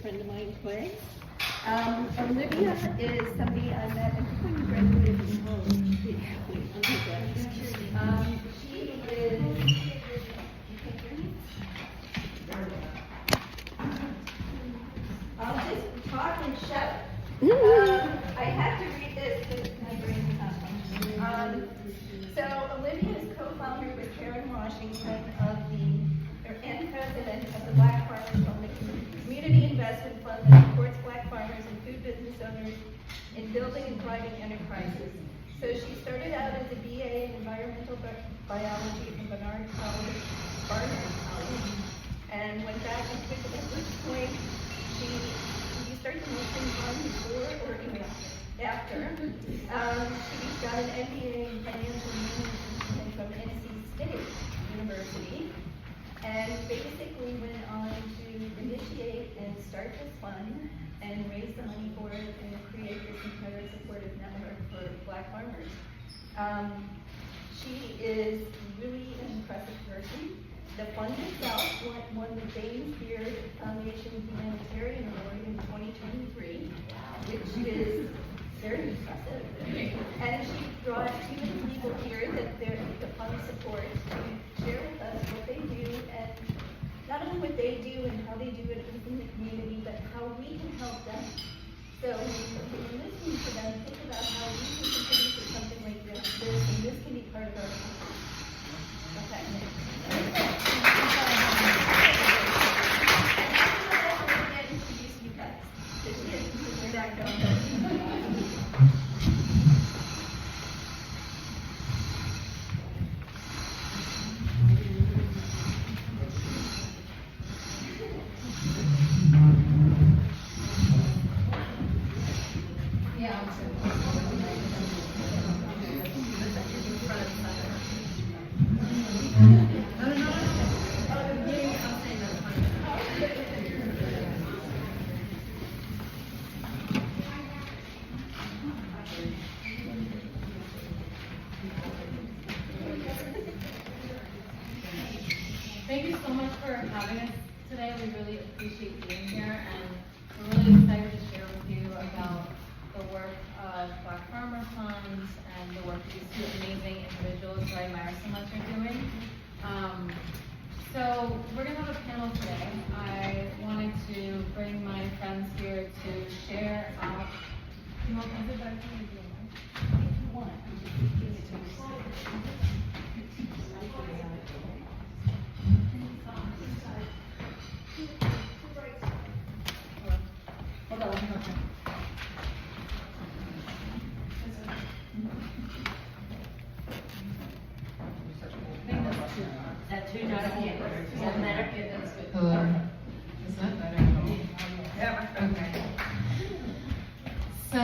friend of mine, Clay. Olivia is somebody I met, I think when we graduated from college. She is, I'll just talk and shout. I have to read this because my brain is not functioning. So Olivia is co-founder with Karen Washington and president of the Black Farmers Fund, a community investment fund that supports Black farmers and food business owners in building and thriving enterprises. So she started out as a BA in environmental biology from Barnard College, and went back and took it at which point she started the nursing fund before or even after. She got an MBA in financial management from NC State University, and basically went on to initiate and start this fund and raise the money for it and create this entire supportive network for Black farmers. She is really an impressive person. The fund itself won the James Beard Foundation Humanitarian Award in 2023, which is very impressive. And she brought two people here that the fund supports to share with us what they do, and not only what they do and how they do it within the community, but how we can help them. So when you're listening to them, think about how we can contribute to something like this, and this can be part of our process. Okay. Introduce you guys. This is back down. Thank you so much for having us today. We really appreciate being here, and we're really excited to share with you about the work of Black Farmer Funds and the work these two amazing individuals who I admire so much are doing. So we're going to have a panel today. I wanted to bring my friends here to share out. Is it better for me to do it? If you want. Hello. Is that better? Yeah. Okay. So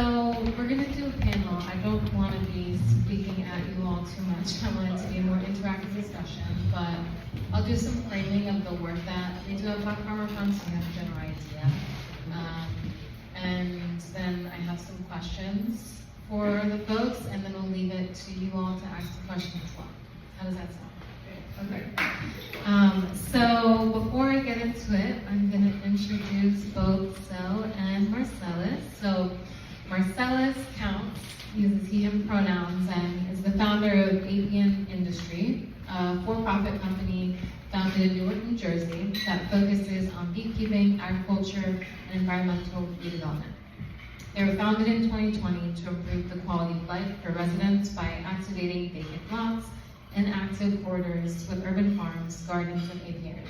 we're going to do a panel. I don't want to be speaking at you all too much. I want it to be a more interactive discussion, but I'll do some framing of the work that we do at Black Farmer Funds so you have a general idea. And then I have some questions for the folks, and then we'll leave it to you all to ask the questions as well. How does that sound? Okay. So before I get into it, I'm going to introduce both xel and Marcellis. So Marcellis Counts uses he/him pronouns and is the founder of Apian Industry, a for-profit company founded in Newark, New Jersey, that focuses on beekeeping, agriculture, and environmental redevelopment. They were founded in 2020 to improve the quality of life for residents by activating vacant lots and active corridors with urban farms, gardens, and apiaries.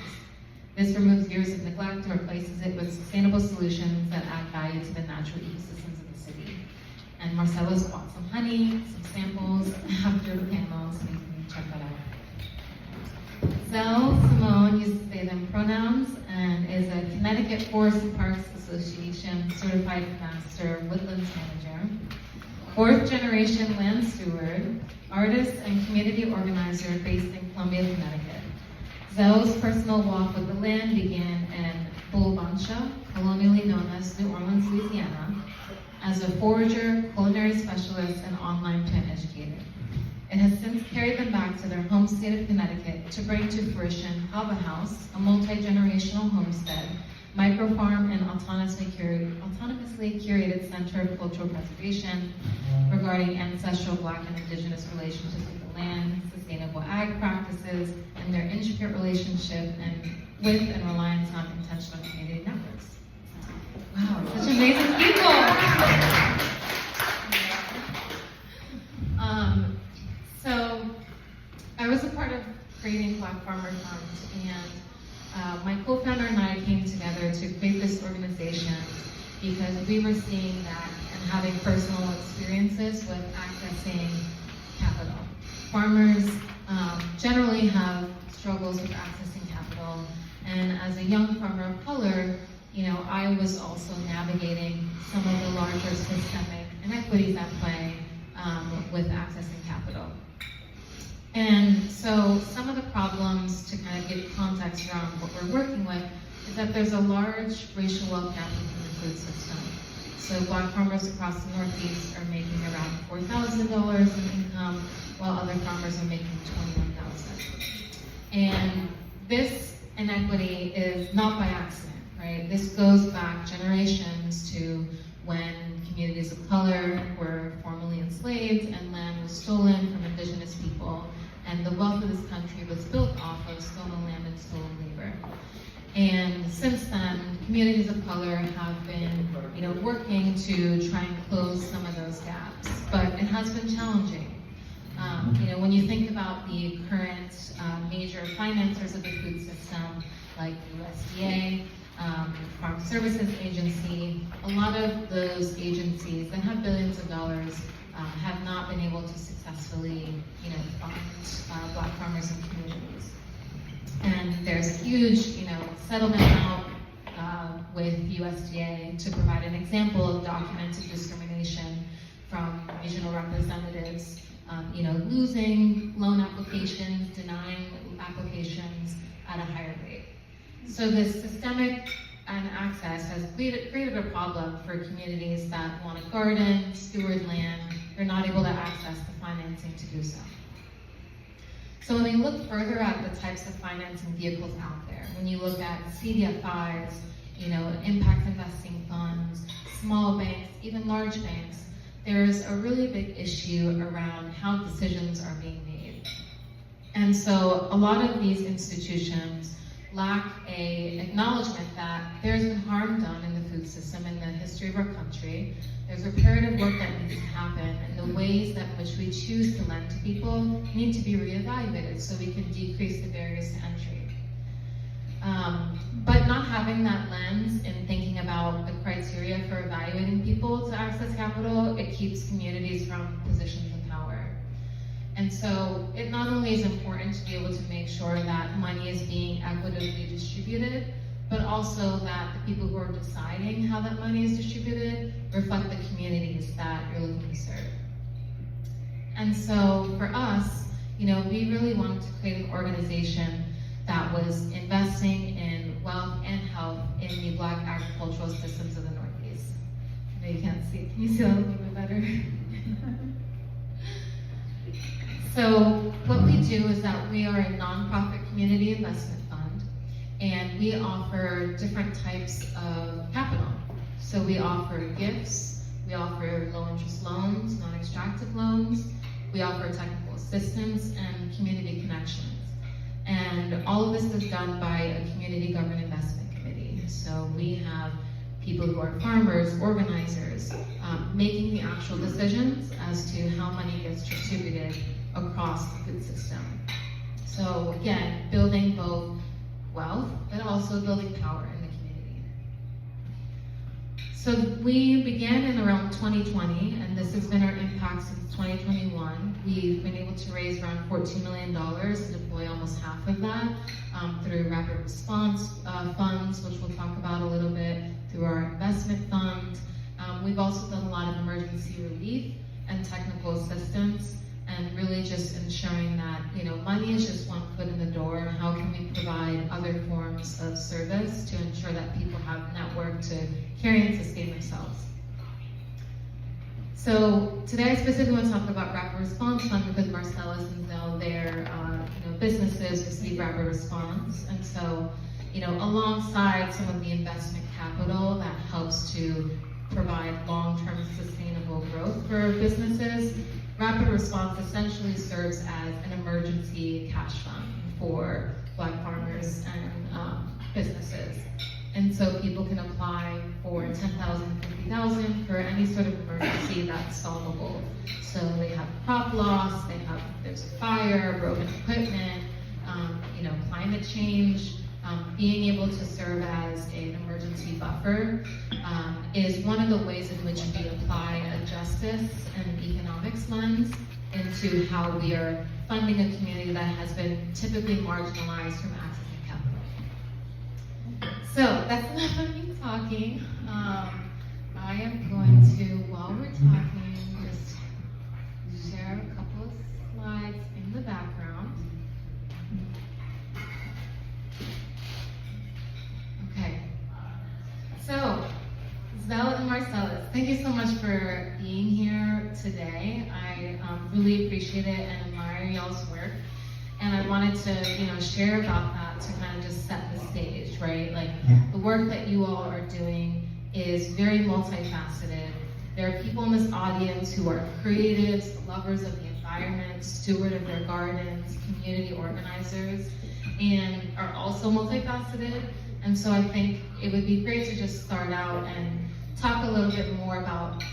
This removes years of neglect and replaces it with sustainable solutions that add value to the natural ecosystems of the city. And Marcellis bought some honey, some samples after the panel, so you can check that out. Xel Simone uses they/them pronouns and is a Connecticut Forest and Parks Association certified master woodlands manager, fourth generation land steward, artist and community organizer based in Columbia, Connecticut. Xel's personal walk with the land began in Bulbancha, colonially known as New Orleans, Louisiana, as a forager, culinary specialist, and online plant educator. It has since carried them back to their home state of Connecticut to bring to fruition Hava House, a multi-generational homestead, microfarm and autonomously curated center of cultural preservation regarding ancestral Black and Indigenous relationships with the land, sustainable ag practices, and their intricate relationship with and reliance on intentional community networks. Wow, such amazing people! So I was a part of creating Black Farmer Fund, and my co-founder and I came together to create this organization because we were seeing that and having personal experiences with accessing capital. Farmers generally have struggles with accessing capital, and as a young farmer of color, I was also navigating some of the larger systemic inequities at play with accessing capital. And so some of the problems, to kind of give context around what we're working with, is that there's a large racial wealth gap within the food system. So Black farmers across the Northeast are making around $4,000 in income, while other farmers are making $21,000. And this inequity is not by accident, right? This goes back generations to when communities of color were formerly enslaved and land was stolen from indigenous people, and the wealth of this country was built off of stolen land and stolen labor. And since then, communities of color have been, working to try and close some of those gaps, but it has been challenging. When you think about the current major financiers of the food system, like USDA, Farm Services Agency, a lot of those agencies that have billions of dollars have not been able to successfully, fund Black farmers and communities. And there's a huge, settlement out with USDA to provide an example of documented discrimination from regional representatives, losing loan applications, denying applications at a higher rate. So this systemic and access has created a problem for communities that want to garden, steward land. They're not able to access the financing to do so. So when we look further at the types of financing vehicles out there, when you look at CDFIs, impact investing funds, small banks, even large banks, there's a really big issue around how decisions are being made. And so a lot of these institutions lack a acknowledgement that there's been harm done in the food system in the history of our country. There's reparative work that needs to happen, and the ways that which we choose to lend to people need to be reevaluated so we can decrease the barriers to entry. But not having that lens and thinking about the criteria for evaluating people to access capital, it keeps communities from positions of power. And so it not only is important to be able to make sure that money is being equitably distributed, but also that the people who are deciding how that money is distributed reflect the communities that you're looking to serve. And so for us, we really wanted to create an organization that was investing in wealth and health in the Black agricultural systems of the Northeast. I know you can't see it. Can you see that a little bit better? So what we do is that we are a nonprofit community investment fund, and we offer different types of capital. So we offer gifts, we offer low interest loans, non-extractive loans, we offer technical assistance and community connections. And all of this is done by a community government investment committee. So we have people who are farmers, organizers, making the actual decisions as to how money gets distributed across the food system. So again, building both wealth, but also building power in the community. So we began in around 2020, and this has been our impact since 2021. We've been able to raise around $14 million and deploy almost half of that through rapid response funds, which we'll talk about a little bit, through our investment fund. We've also done a lot of emergency relief and technical assistance, and really just ensuring that, money is just one foot in the door. How can we provide other forms of service to ensure that people have network to carry and sustain themselves? So today I specifically want to talk about Rapid Response Fund because Marcellis and Zell, their businesses receive rapid response. And so, alongside some of the investment for businesses, Rapid Response essentially serves as an emergency cash fund for Black farmers and businesses. And so people can apply for $10,000, $50,000 for any sort of emergency that's solvable. So they have crop loss, there's a fire, broken equipment, climate change. Being able to serve as an emergency buffer is one of the ways in which we apply a justice and economics lens into how we are funding a community that has been typically marginalized from accessing capital. So that's enough of me talking. I am going to, while we're talking, just share a couple of slides in the background. Okay. So, Zell and Marcellis, thank you so much for being here today. I really appreciate it and admire y'all's work. And I wanted to, share about that to kind of just set the stage, right? Like, the work that you all are doing is very multifaceted. There are people in this audience who are creatives, lovers of the environment, steward of their gardens, community organizers, and are also multifaceted. And so I think it would be great to just start out and talk a little bit more about,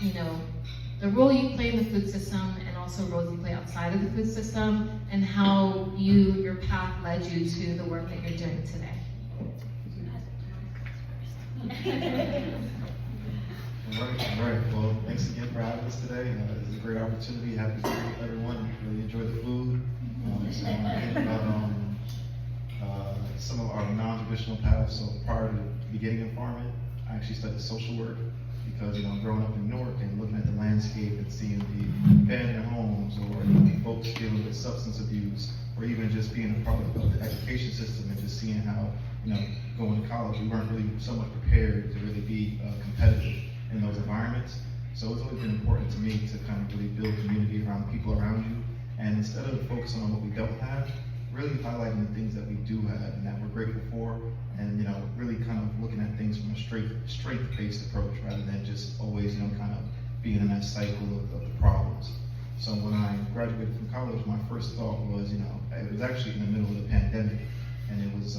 the role you play in the food system and also roles you play outside of the food system and how your path led you to the work that you're doing today. All right. Well, thanks again for having us today. It's a great opportunity. Happy to meet everyone. Really enjoyed the food. So I want to think about some of our non-traditional paths. So prior to beginning in farming, I actually studied social work because, growing up in Newark and looking at the landscape and seeing the abandoned homes or folks dealing with substance abuse, or even just being a part of the education system and just seeing how, going to college, we weren't really so much prepared to really be competitive in those environments. So it's always been important to me to kind of really build community around the people around you. And instead of focusing on what we don't have, really highlighting the things that we do have and that we're grateful for, and really kind of looking at things from a strength-based approach rather than just always kind of being in that cycle of the problems. So when I graduated from college, my first thought was, it was actually in the middle of the pandemic, and it was,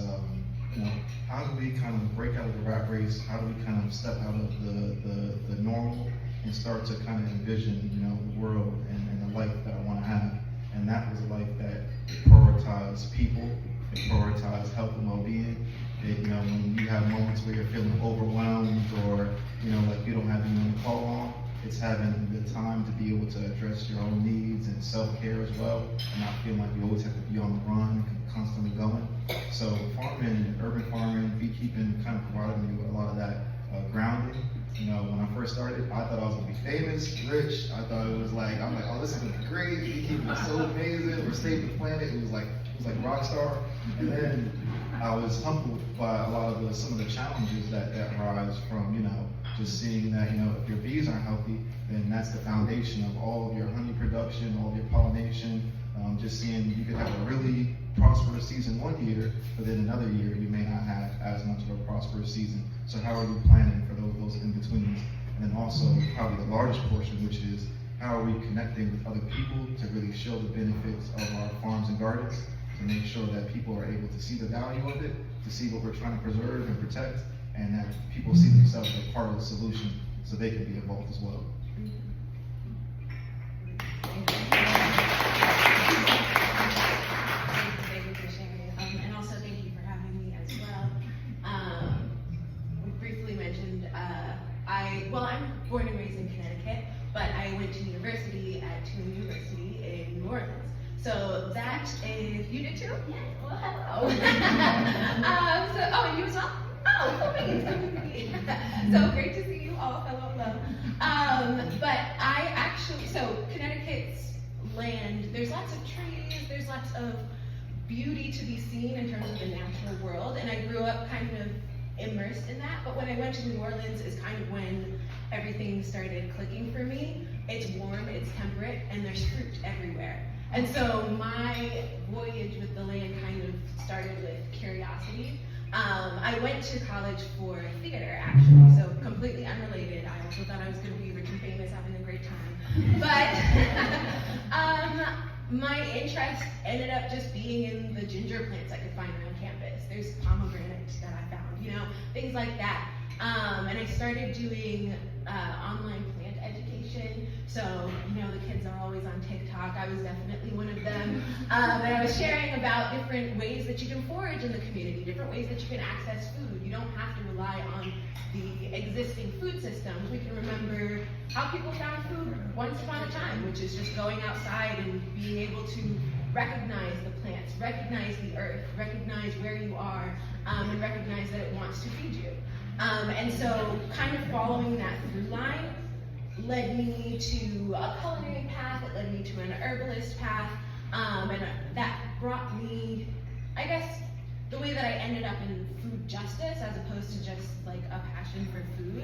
how do we kind of break out of the rat race? How do we kind of step out of the normal and start to kind of envision, the world and the life that I want to have? And that was a life that prioritized people, it prioritized health and well-being. When you have moments where you're feeling overwhelmed or, like you don't have anyone to call on, it's having the time to be able to address your own needs and self-care as well, and not feeling like you always have to be on the run, constantly going. So farming, urban farming, beekeeping kind of provided me with a lot of that grounding. When I first started, I thought I was gonna be famous, rich. I thought it was like, I'm like, oh, this is gonna be great. Beekeeping is so amazing. We're saving the planet. It was like rock star. And then I was humbled by a lot of some of the challenges that arise from, just seeing that, if your bees aren't healthy, then that's the foundation of all of your honey production, all of your pollination. Just seeing you could have a really prosperous season one year, but then another year you may not have as much of a prosperous season. So how are you planning for those in-betweens? And then also probably the largest portion, which is how are we connecting with other people to really show the benefits of our farms and gardens, to make sure that people are able to see the value of it, to see what we're trying to preserve and protect, and that people see themselves as part of the solution so they can be involved as well. Thank you for sharing, and also thank you for having me as well. We briefly mentioned, I'm born and raised in Connecticut, but I went to university at Tune University in New Orleans. So that is, you did too? Yeah, well, hello. You as well? Oh, thanks. So great to see you all, hello. But I actually, Connecticut's land, there's lots of trees, there's lots of beauty to be seen in terms of the natural world, and I grew up kind of immersed in that, but when I went to New Orleans is kind of when everything started clicking for me. It's warm, it's temperate, and there's fruit everywhere. And so my voyage with the land kind of started with curiosity. I went to college for theater, actually, so completely unrelated. I also thought I was going to be rich and famous, having a great time. But my interest ended up just being in the ginger plants I could find around campus. There's pomegranate that I found, you know, things like that. And I started doing online plant education. So, you know, the kids are always on TikTok. I was definitely one of them. And I was sharing about different ways that you can forage in the community, different ways that you can access food. You don't have to rely on the existing food systems. We can remember how people found food once upon a time, which is just going outside and being able to recognize the plants, recognize the earth, recognize where you are, and recognize that it wants to feed you. And so kind of following that through line led me to a culinary path, it led me to an herbalist path, and that brought me, I guess, the way that I ended up in food justice as opposed to just like a passion for food.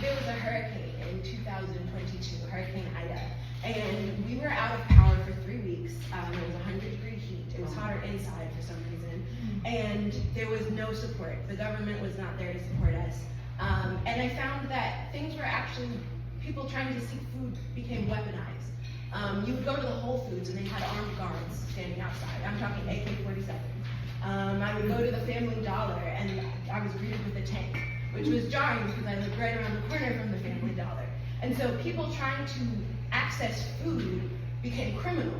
There was a hurricane in 2022, Hurricane Ida, and we were out of power for 3 weeks. It was 100-degree heat. It was hotter inside for some reason, and there was no support. The government was not there to support us. And I found that things were actually, people trying to seek food became weaponized. You would go to the Whole Foods and they had armed guards standing outside. I'm talking AK-47. I would go to the Family Dollar and I was greeted with a tank, which was jarring because I lived right around the corner from the Family Dollar. And so people trying to access food became criminal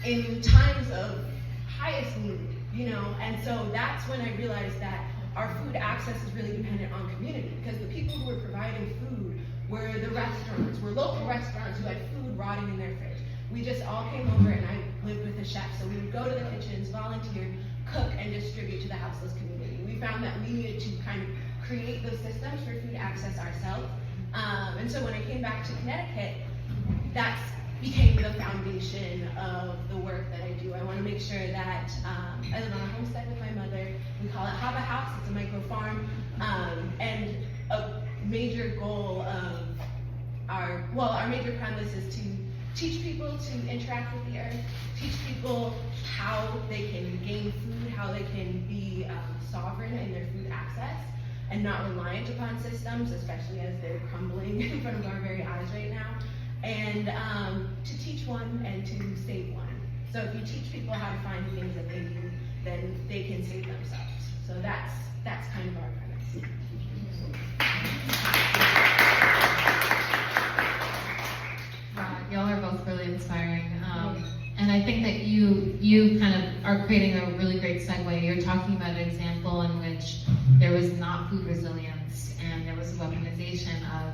in times of highest need, you know? And so that's when I realized that our food access is really dependent on community, because the people who were providing food were the restaurants, were local restaurants who had food rotting in their fridge. We just all came over and I lived with a chef, so we would go to the kitchens, volunteer, cook, and distribute to the houseless community. We found that we needed to kind of create those systems for food access ourselves. And so when I came back to Connecticut, that became the foundation of the work that I do. I want to make sure that I live on a homestead with my mother. We call it Haba House. It's a micro farm. And a major goal of our major premise is to teach people to interact with the earth, teach people how they can gain food, how they can be sovereign in their food access, and not reliant upon systems, especially as they're crumbling in front of our very eyes right now. And to teach one and to save one. So if you teach people how to find things that they need, then they can save themselves. So that's kind of our premise. Wow, y'all are both really inspiring. And I think that you kind of are creating a really great segue. You're talking about an example in which there was not food resilience and there was a weaponization of,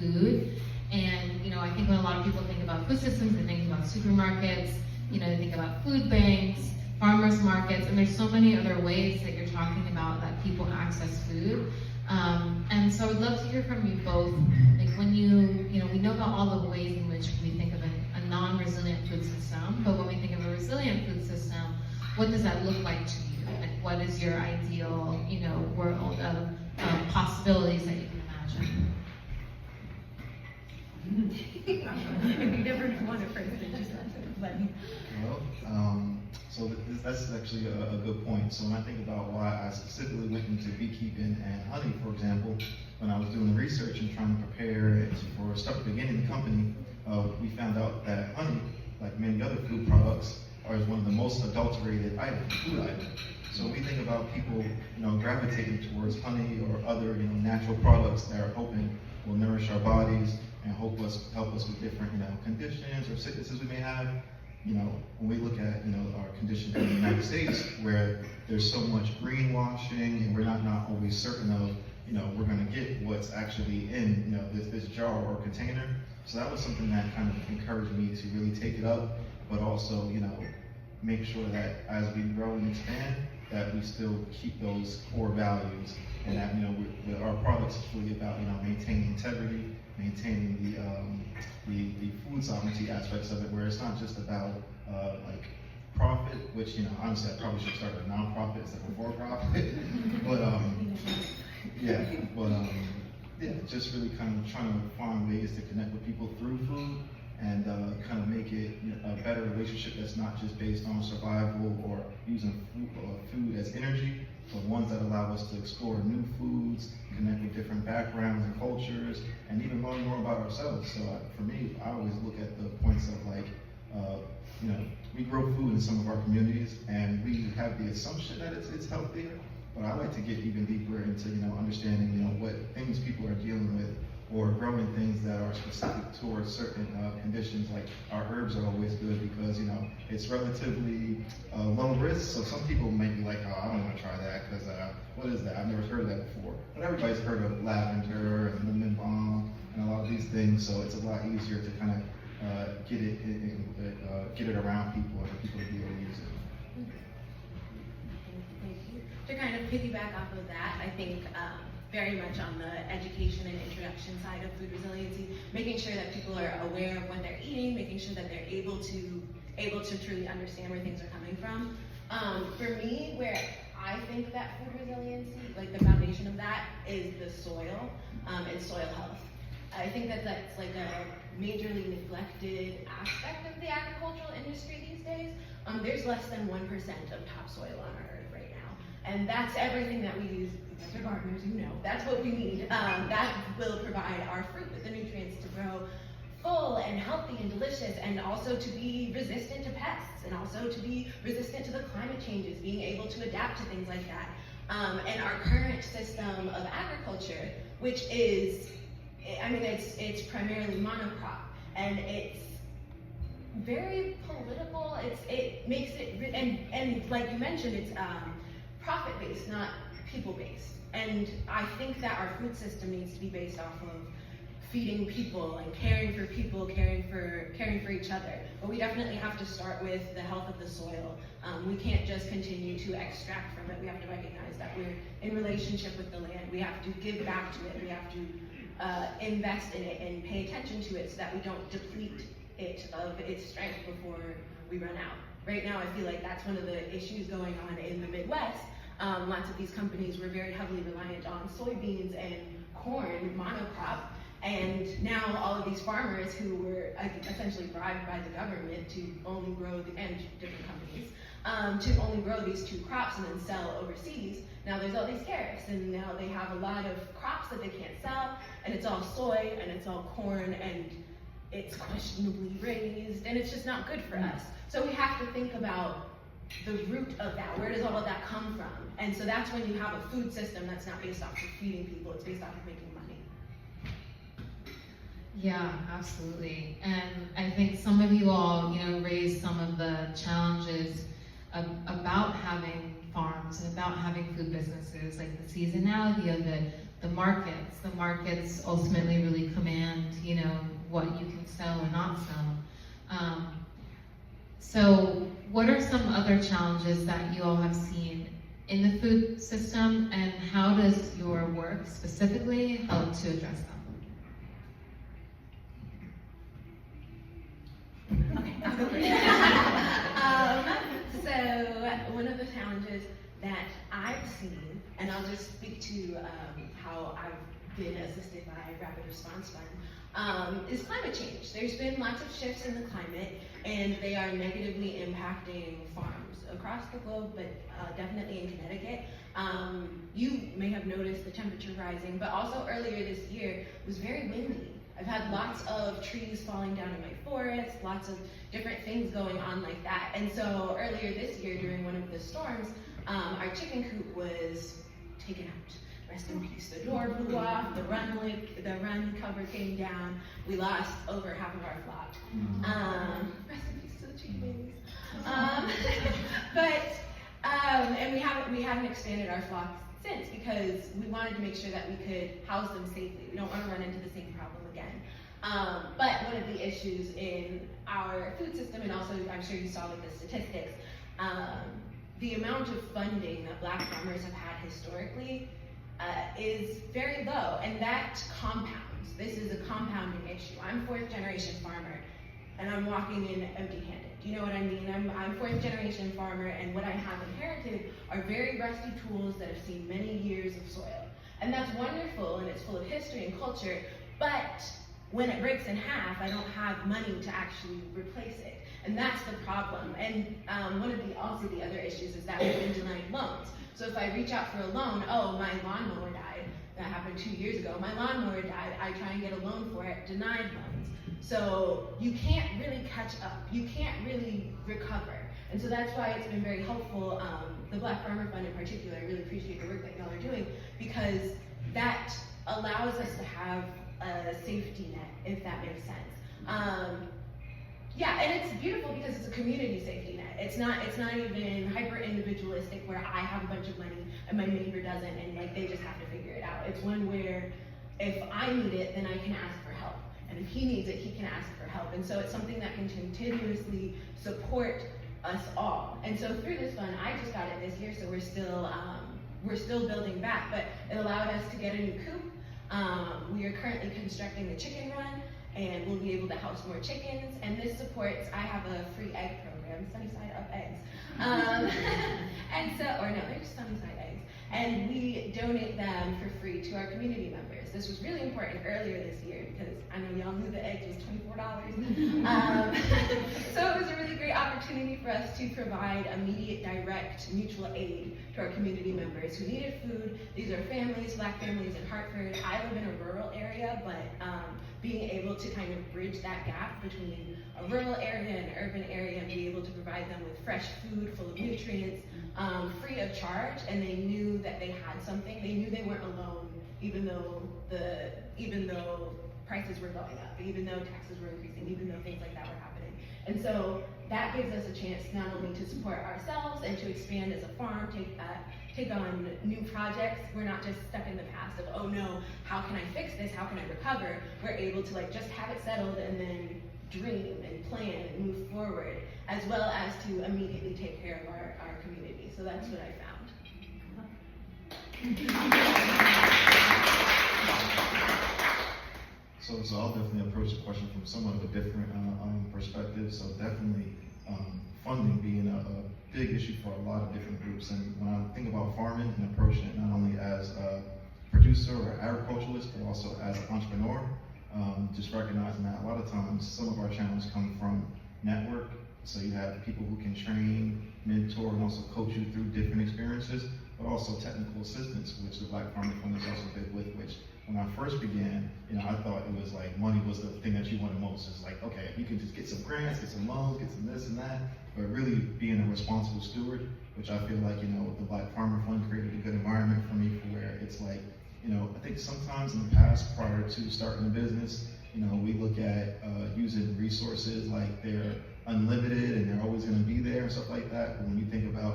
food. And, I think when a lot of people think about food systems, they think about supermarkets, they think about food banks, farmers markets, and there's so many other ways that you're talking about that people access food. And so I would love to hear from you both, like when we know about all the ways in which we think of a non-resilient food system, but when we think of a resilient food system, what does that look like to you? Like what is your ideal, world of possibilities that you can imagine? If you never want to first, then just let me. Well, so that's actually a good point. So when I think about why I specifically went into beekeeping and honey, for example, when I was doing the research and trying to prepare it for start beginning the company, we found out that honey, like many other food products, is one of the most adulterated food items. So we think about people, gravitating towards honey or other, natural products that are hoping will nourish our bodies and help us with different, conditions or sicknesses we may have. When we look at, our condition in the United States, where there's so much greenwashing and we're not always certain of, we're going to get what's actually in, this jar or container. So that was something that kind of encouraged me to really take it up, but also, make sure that as we grow and expand, that we still keep those core values, and that, with our products, it's really about, maintaining integrity, maintaining the food sovereignty aspects of it, where it's not just about like profit, which honestly I probably should start a non-profit instead of a for-profit, but just really kind of trying to find ways to connect with people through food and kind of make it a better relationship that's not just based on survival or using food as energy, but ones that allow us to explore new foods, connect with different backgrounds and cultures, and even learn more about ourselves. So for me, I always look at the points of like, you know, we grow food in some of our communities, and we have the assumption that it's healthier, but I like to get even deeper into, you know, understanding, you know, what things people are dealing with, or growing things that are specific towards certain conditions. Like our herbs are always good because, you know, it's relatively low risk. So some people may be like, oh, I don't want to try that because what is that? I've never heard of that before. But everybody's heard of lavender and lemon balm and a lot of these things. So it's a lot easier to kind of get it around people and for people to be able to use it. Thank you. To kind of piggyback off of that, I think very much on the education and introduction side of food resiliency, making sure that people are aware of what they're eating, making sure that they're able to truly understand where things are coming from. For me, where I think that food resiliency, like the foundation of that, is the soil and soil health. I think that that's like a majorly neglected aspect of the agricultural industry these days. There's less than 1% of topsoil on our earth right now, and that's everything that we use. As gardeners, you know, that's what we need. That will provide our fruit with the nutrients to grow full and healthy and delicious, and also to be resistant to pests, and also to be resistant to the climate changes, being able to adapt to things like that. And our current system of agriculture, which is, I mean, it's primarily monocrop, and it's very political. It makes it, and like you mentioned, it's profit-based, not people-based. And I think that our food system needs to be based off of feeding people and caring for people, caring for each other. But we definitely have to start with the health of the soil. We can't just continue to extract from it. We have to recognize that we're in relationship with the land. We have to give back to it. We have to invest in it and pay attention to it so that we don't deplete it of its strength before we run out. Right now, I feel like that's one of the issues going on in the Midwest. Lots of these companies were very heavily reliant on soybeans and corn monocrop, and now all of these farmers who were essentially bribed by the government to only grow, and different companies, to only grow these two crops and then sell overseas. Now there's all these tariffs, and now they have a lot of crops that they can't sell, and it's all soy, and it's all corn, and it's questionably raised, and it's just not good for us. So we have to think about the root of that. Where does all of that come from? And so that's when you have a food system that's not based off of feeding people, it's based off of making money. Yeah, absolutely. And I think some of you all, you know, raised some of the challenges about having farms and about having food businesses, like the seasonality of it, the markets. The markets ultimately really command, you know, what you can sell or not sell. So what are some other challenges that you all have seen in the food system, and how does your work specifically help to address them? Okay. So one of the challenges that I've seen, and I'll just speak to how I've been assisted by Rapid Response Fund, is climate change. There's been lots of shifts in the climate, and they are negatively impacting farms across the globe, but definitely in Connecticut. You may have noticed the temperature rising, but also earlier this year it was very windy. I've had lots of trees falling down in my forest, lots of different things going on like that. And so earlier this year, during one of the storms, our chicken coop was taken out. Rest in peace. The door blew off, the run cover came down. We lost over half of our flock. Rest in peace to the chicken babies. And we haven't expanded our flock since, because we wanted to make sure that we could house them safely. We don't want to run into the same problem again. But one of the issues in our food system, and also I'm sure you saw with the statistics, the amount of funding that Black farmers have had historically is very low, and that compounds. This is a compounding issue. I'm fourth generation farmer, and I'm walking in empty-handed. Do you know what I mean? I'm fourth generation farmer, and what I have inherited are very rusty tools that have seen many years of soil. And that's wonderful, and it's full of history and culture, but when it breaks in half, I don't have money to actually replace it. And that's the problem. And one of the other issues is that we've been denied loans. So if I reach out for a loan, oh, my lawnmower died, that happened 2 years ago. My lawnmower died, I try and get a loan for it, denied loans. So you can't really catch up, you can't really recover. And so that's why it's been very helpful, the Black Farmer Fund in particular, I really appreciate the work that y'all are doing, because that allows us to have a safety net, if that makes sense. Yeah, and it's beautiful because it's a community safety net. It's not even hyper individualistic where I have a bunch of money and my neighbor doesn't, and like they just have to figure it out. It's one where if I need it, then I can ask for help, and if he needs it, he can ask for help. And so it's something that can continuously support us all. And so through this fund, I just got it this year, so we're still building back, but it allowed us to get a new coop. We are currently constructing the chicken run, and we'll be able to house more chickens. And this supports, I have a free egg program, Sunny Side Up Eggs. And so, or no, they're just Sunny Side Eggs. And we donate them for free to our community members. This was really important earlier this year because I know y'all knew the eggs was $24. So it was a really great opportunity for us to provide immediate, direct, mutual aid to our community members who needed food. These are families, Black families in Hartford. I live in a rural area, but being able to kind of bridge that gap between a rural area and an urban area and be able to provide them with fresh food full of nutrients, free of charge, and they knew that they had something. They knew they weren't alone, even though prices were going up, even though taxes were increasing, even though things like that were happening. And so that gives us a chance not only to support ourselves and to expand as a farm, take on new projects. We're not just stuck in the past of, oh no, how can I fix this? How can I recover? We're able to like just have it settled and then dream and plan and move forward, as well as to immediately take care of our community. So that's what I found. So I'll definitely approach the question from somewhat of a different perspective. So definitely funding being a big issue for a lot of different groups. And when I think about farming and approaching it not only as a producer or agriculturalist, but also as an entrepreneur, just recognizing that a lot of times some of our challenges come from network. So you have people who can train, mentor, and also coach you through different experiences, but also technical assistance, which the Black Farmer Fund is also big with, which when I first began, I thought it was like money was the thing that you wanted most. It's like, okay, you can just get some grants, get some loans, get some this and that, but really being a responsible steward, which I feel like, the Black Farmer Fund created a good environment for me for where it's like, I think sometimes in the past, prior to starting a business, we look at using resources like they're unlimited and they're always gonna be there and stuff like that. But when you think about,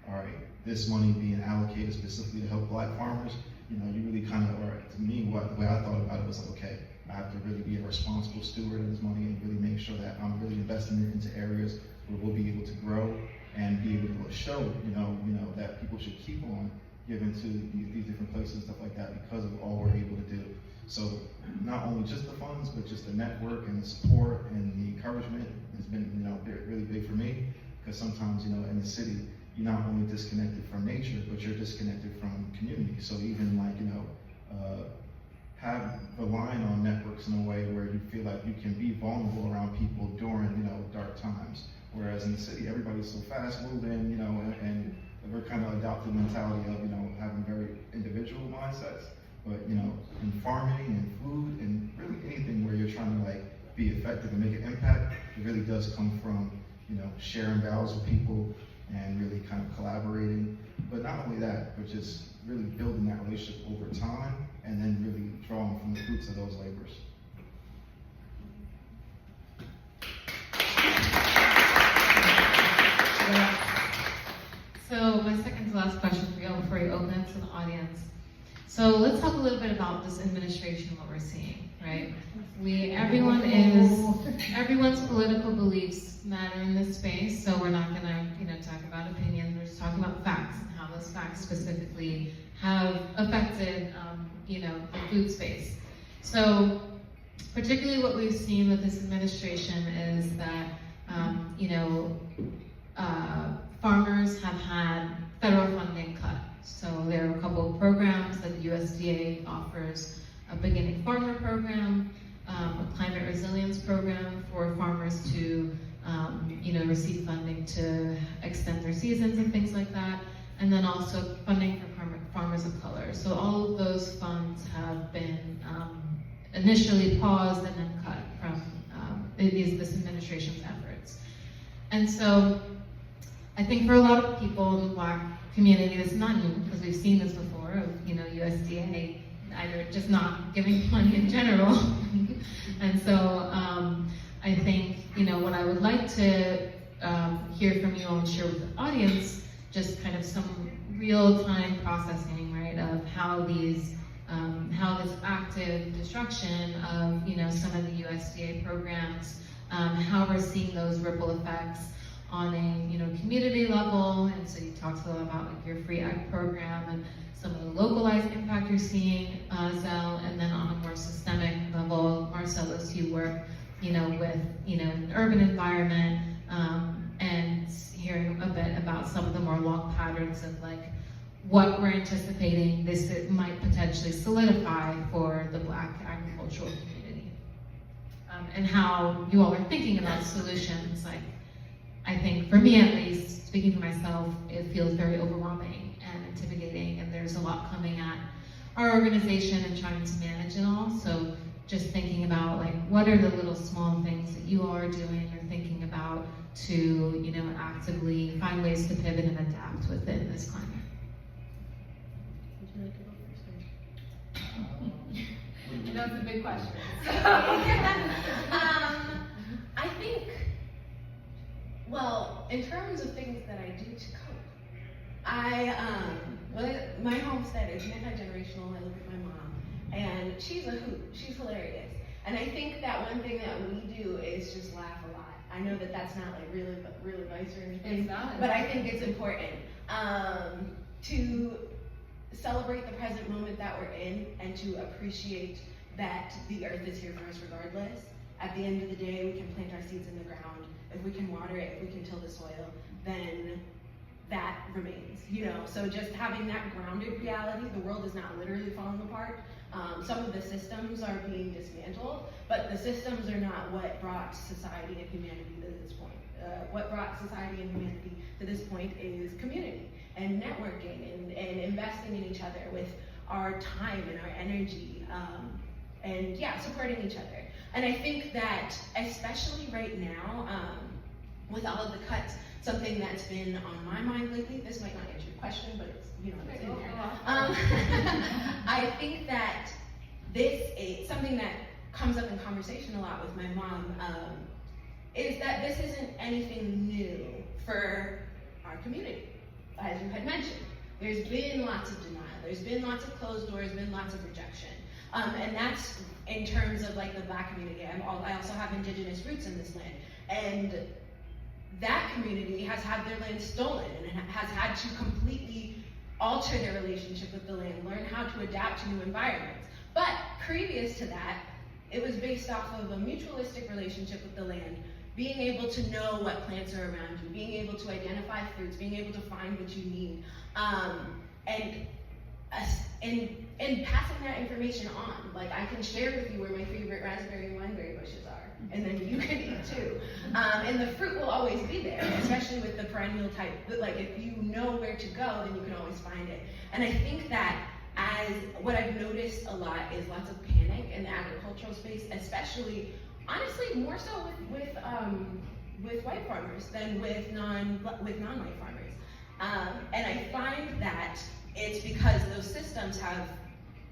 all right, this money being allocated specifically to help Black farmers, you really kind of, or to me, the way I thought about it was like, okay, I have to really be a responsible steward of this money and really make sure that I'm really investing it into areas where we'll be able to grow and be able to show, that people should keep on giving to these different places and stuff like that because of all we're able to do. So not only just the funds, but just the network and the support and the encouragement has been, really big for me, because sometimes, in the city, you're not only disconnected from nature, but you're disconnected from community. So even like, relying on networks in a way where you feel like you can be vulnerable around people during, dark times. Whereas in the city, everybody's so fast moving, and we're kind of adopted the mentality of, having very individual mindsets. But, in farming and food and really anything where you're trying to like be effective and make an impact, it really does come from, sharing values with people and really kind of collaborating. But not only that, but just really building that relationship over time and then really drawing from the fruits of those labors. So my second to last question for you all before you open it to the audience. So let's talk a little bit about this administration, what we're seeing, right? Everyone's political beliefs matter in this space, so we're not gonna, talk about opinions, we're just talking about facts and how those facts specifically have affected, the food space. So particularly what we've seen with this administration is that, farmers have had federal funding cut. So there are a couple of programs that the USDA offers, a beginning farmer program, a climate resilience program for farmers to, receive funding to extend their seasons and things like that. And then also funding for farmers of color. So all of those funds have been initially paused and then cut from this administration's efforts. And so I think for a lot of people in the Black community, this is not new, because we've seen this before, of USDA either just not giving money in general. And so I think what I would like to hear from you all and share with the audience, just kind of some real-time processing, right, of how these how this active destruction of some of the USDA programs, how we're seeing those ripple effects on a community level. And so you talked a lot about like your free ag program and some of the localized impact you're seeing, Zell, and then on a more systemic level, Marcellis, you work with an urban environment, and hearing a bit about some of the more long patterns of like what we're anticipating this might potentially solidify for the Black agricultural community, and how you all are thinking about solutions. Like, I think for me at least, speaking for myself, it feels very overwhelming and intimidating, and there's a lot coming at our organization and trying to manage it all. So just thinking about like what are the little small things that you all are doing or thinking about to actively find ways to pivot and adapt within this climate. That's a big question. I think, well, in terms of things that I do to cope, my homestead is multi-generational. I live with my mom, and she's a hoot. She's hilarious. And I think that one thing that we do is just laugh a lot. I know that that's not like real advice or anything, It's not. but I think it's important to celebrate the present moment that we're in and to appreciate that the earth is here for us regardless. At the end of the day, we can plant our seeds in the ground. If we can water it, if we can till the soil, then that remains, So just having that grounded reality, the world is not literally falling apart. Some of the systems are being dismantled, but the systems are not what brought society and humanity to this point. What brought society and humanity to this point is community and networking and investing in each other with our time and our energy, and supporting each other. And I think that especially right now, with all of the cuts, something that's been on my mind lately, this might not answer your question, but it's, it's in there. I think that this is something that comes up in conversation a lot with my mom, is that this isn't anything new for our community. As you had mentioned, there's been lots of denial, there's been lots of closed doors, been lots of rejection. And that's in terms of like the Black community. I also have indigenous roots in this land. And that community has had their land stolen and has had to completely alter their relationship with the land, learn how to adapt to new environments. But previous to that, it was based off of a mutualistic relationship with the land, being able to know what plants are around you, being able to identify fruits, being able to find what you need, and passing that information on. Like, I can share with you where my favorite raspberry and wineberry bushes are, and then you can eat too. And the fruit will always be there, especially with the perennial type. Like, if you know where to go, then you can always find it. And I think that what I've noticed a lot is lots of panic in the agricultural space, especially, honestly, more so with white farmers than with non-white farmers. And I find that it's because those systems have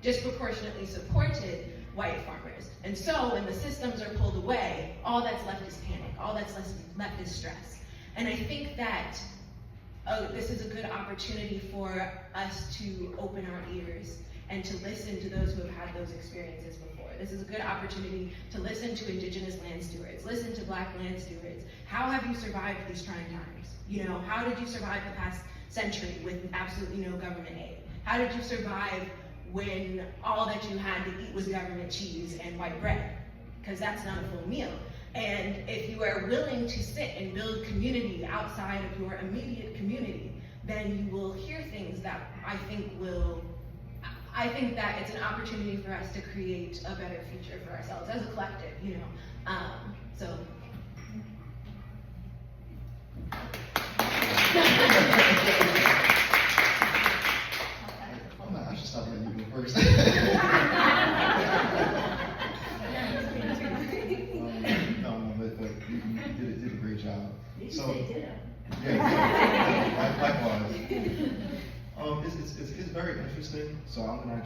disproportionately supported white farmers. And so when the systems are pulled away, all that's left is panic, all that's left is stress. And I think that this is a good opportunity for us to open our ears and to listen to those who have had those experiences before. This is a good opportunity to listen to indigenous land stewards, listen to Black land stewards. How have you survived these trying times? How did you survive the past century with absolutely no government aid? How did you survive when all that you had to eat was government cheese and white bread? Because that's not a full meal. And if you are willing to sit and build community outside of your immediate community, then you will hear things that I think that it's an opportunity for us to create a better future for ourselves as a collective, so.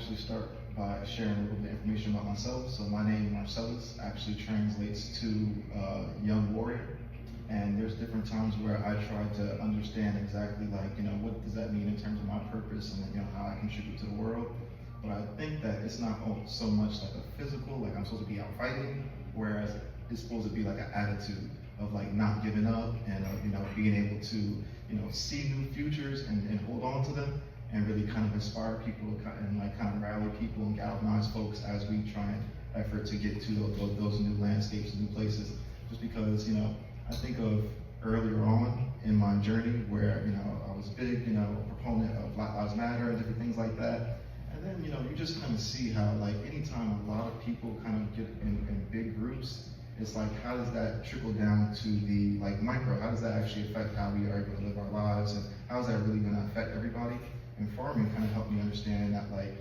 actually start by sharing a little bit of information about myself. So my name, Marcellis, actually translates to young warrior. And there's different times where I try to understand exactly what does that mean in terms of my purpose and how I contribute to the world. But I think that it's not so much like a physical, like I'm supposed to be out fighting, whereas it's supposed to be like an attitude of like not giving up and being able to see new futures and hold on to them and really kind of inspire people and like kind of rally people and galvanize folks as we try and effort to get to those new landscapes and new places. Just because I think of earlier on in my journey where I was a big proponent of Black Lives Matter and different things like that. And then you just kind of see how like anytime a lot of people kind of get in big groups, it's like how does that trickle down to the like micro? How does that actually affect how we are able to live our lives, and how is that really going to affect everybody? And farming kind of helped me understand that like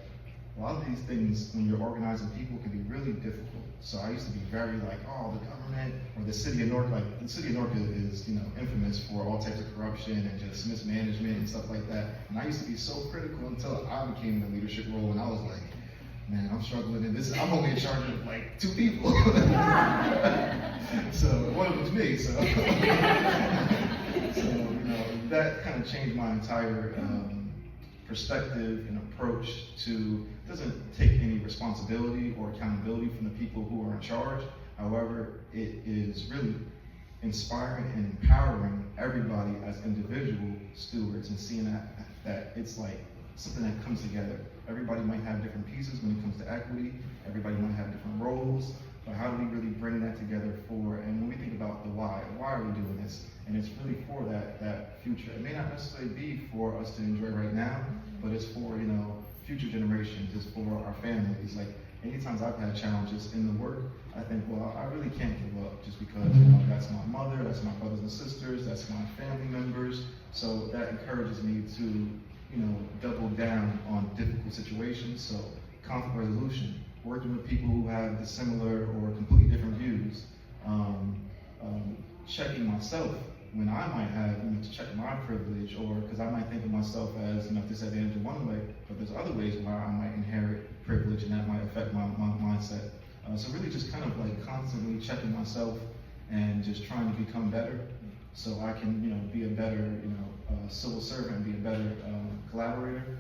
a lot of these things when you're organizing people can be really difficult. So I used to be very like, oh, the government or the city of Newark, like the city of Newark is infamous for all types of corruption and just mismanagement and stuff like that. And I used to be so critical until I became in a leadership role, and I was like, man, I'm struggling in this. I'm only in charge of like 2 people. So one of them's me. So, that kind of changed my entire perspective and approach to, doesn't take any responsibility or accountability from the people who are in charge. However, it is really inspiring and empowering everybody as individual stewards and seeing that it's like something that comes together. Everybody might have different pieces when it comes to equity. Everybody might have different roles, but how do we really bring that together and when we think about the why are we doing this? And it's really for that future. It may not necessarily be for us to enjoy right now, but it's for, future generations, it's for our families. Like, anytime I've had challenges in the work, I think, well, I really can't give up just because, that's my mother, that's my brothers and sisters, that's my family members. So that encourages me to, double down on difficult situations. So conflict resolution, working with people who have the similar or completely different views, checking myself when I might have to check my privilege, or because I might think of myself as disadvantaged in one way, but there's other ways where I might inherit privilege and that might affect my mindset. So really just kind of like constantly checking myself and just trying to become better so I can be a better civil servant, be a better collaborator.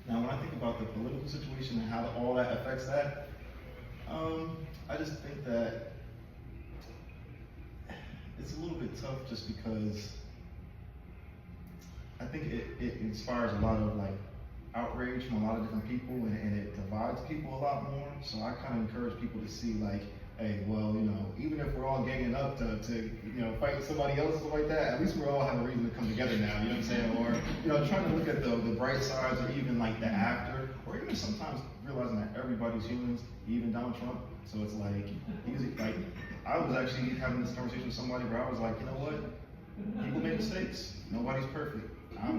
Now when I think about the political situation and how all that affects that, I just think that it's a little bit tough just because I think it inspires a lot of like outrage from a lot of different people and it divides people a lot more. So I kind of encourage people to see like, hey, well, even if we're all ganging up to fight with somebody else or like that, at least we all have a reason to come together now, you know what I'm saying? Or, trying to look at the bright sides or even like the actor, or even sometimes realizing that everybody's humans, even Donald Trump. So it's like, I was actually having this conversation with somebody where I was like, you know what? People make mistakes. Nobody's perfect.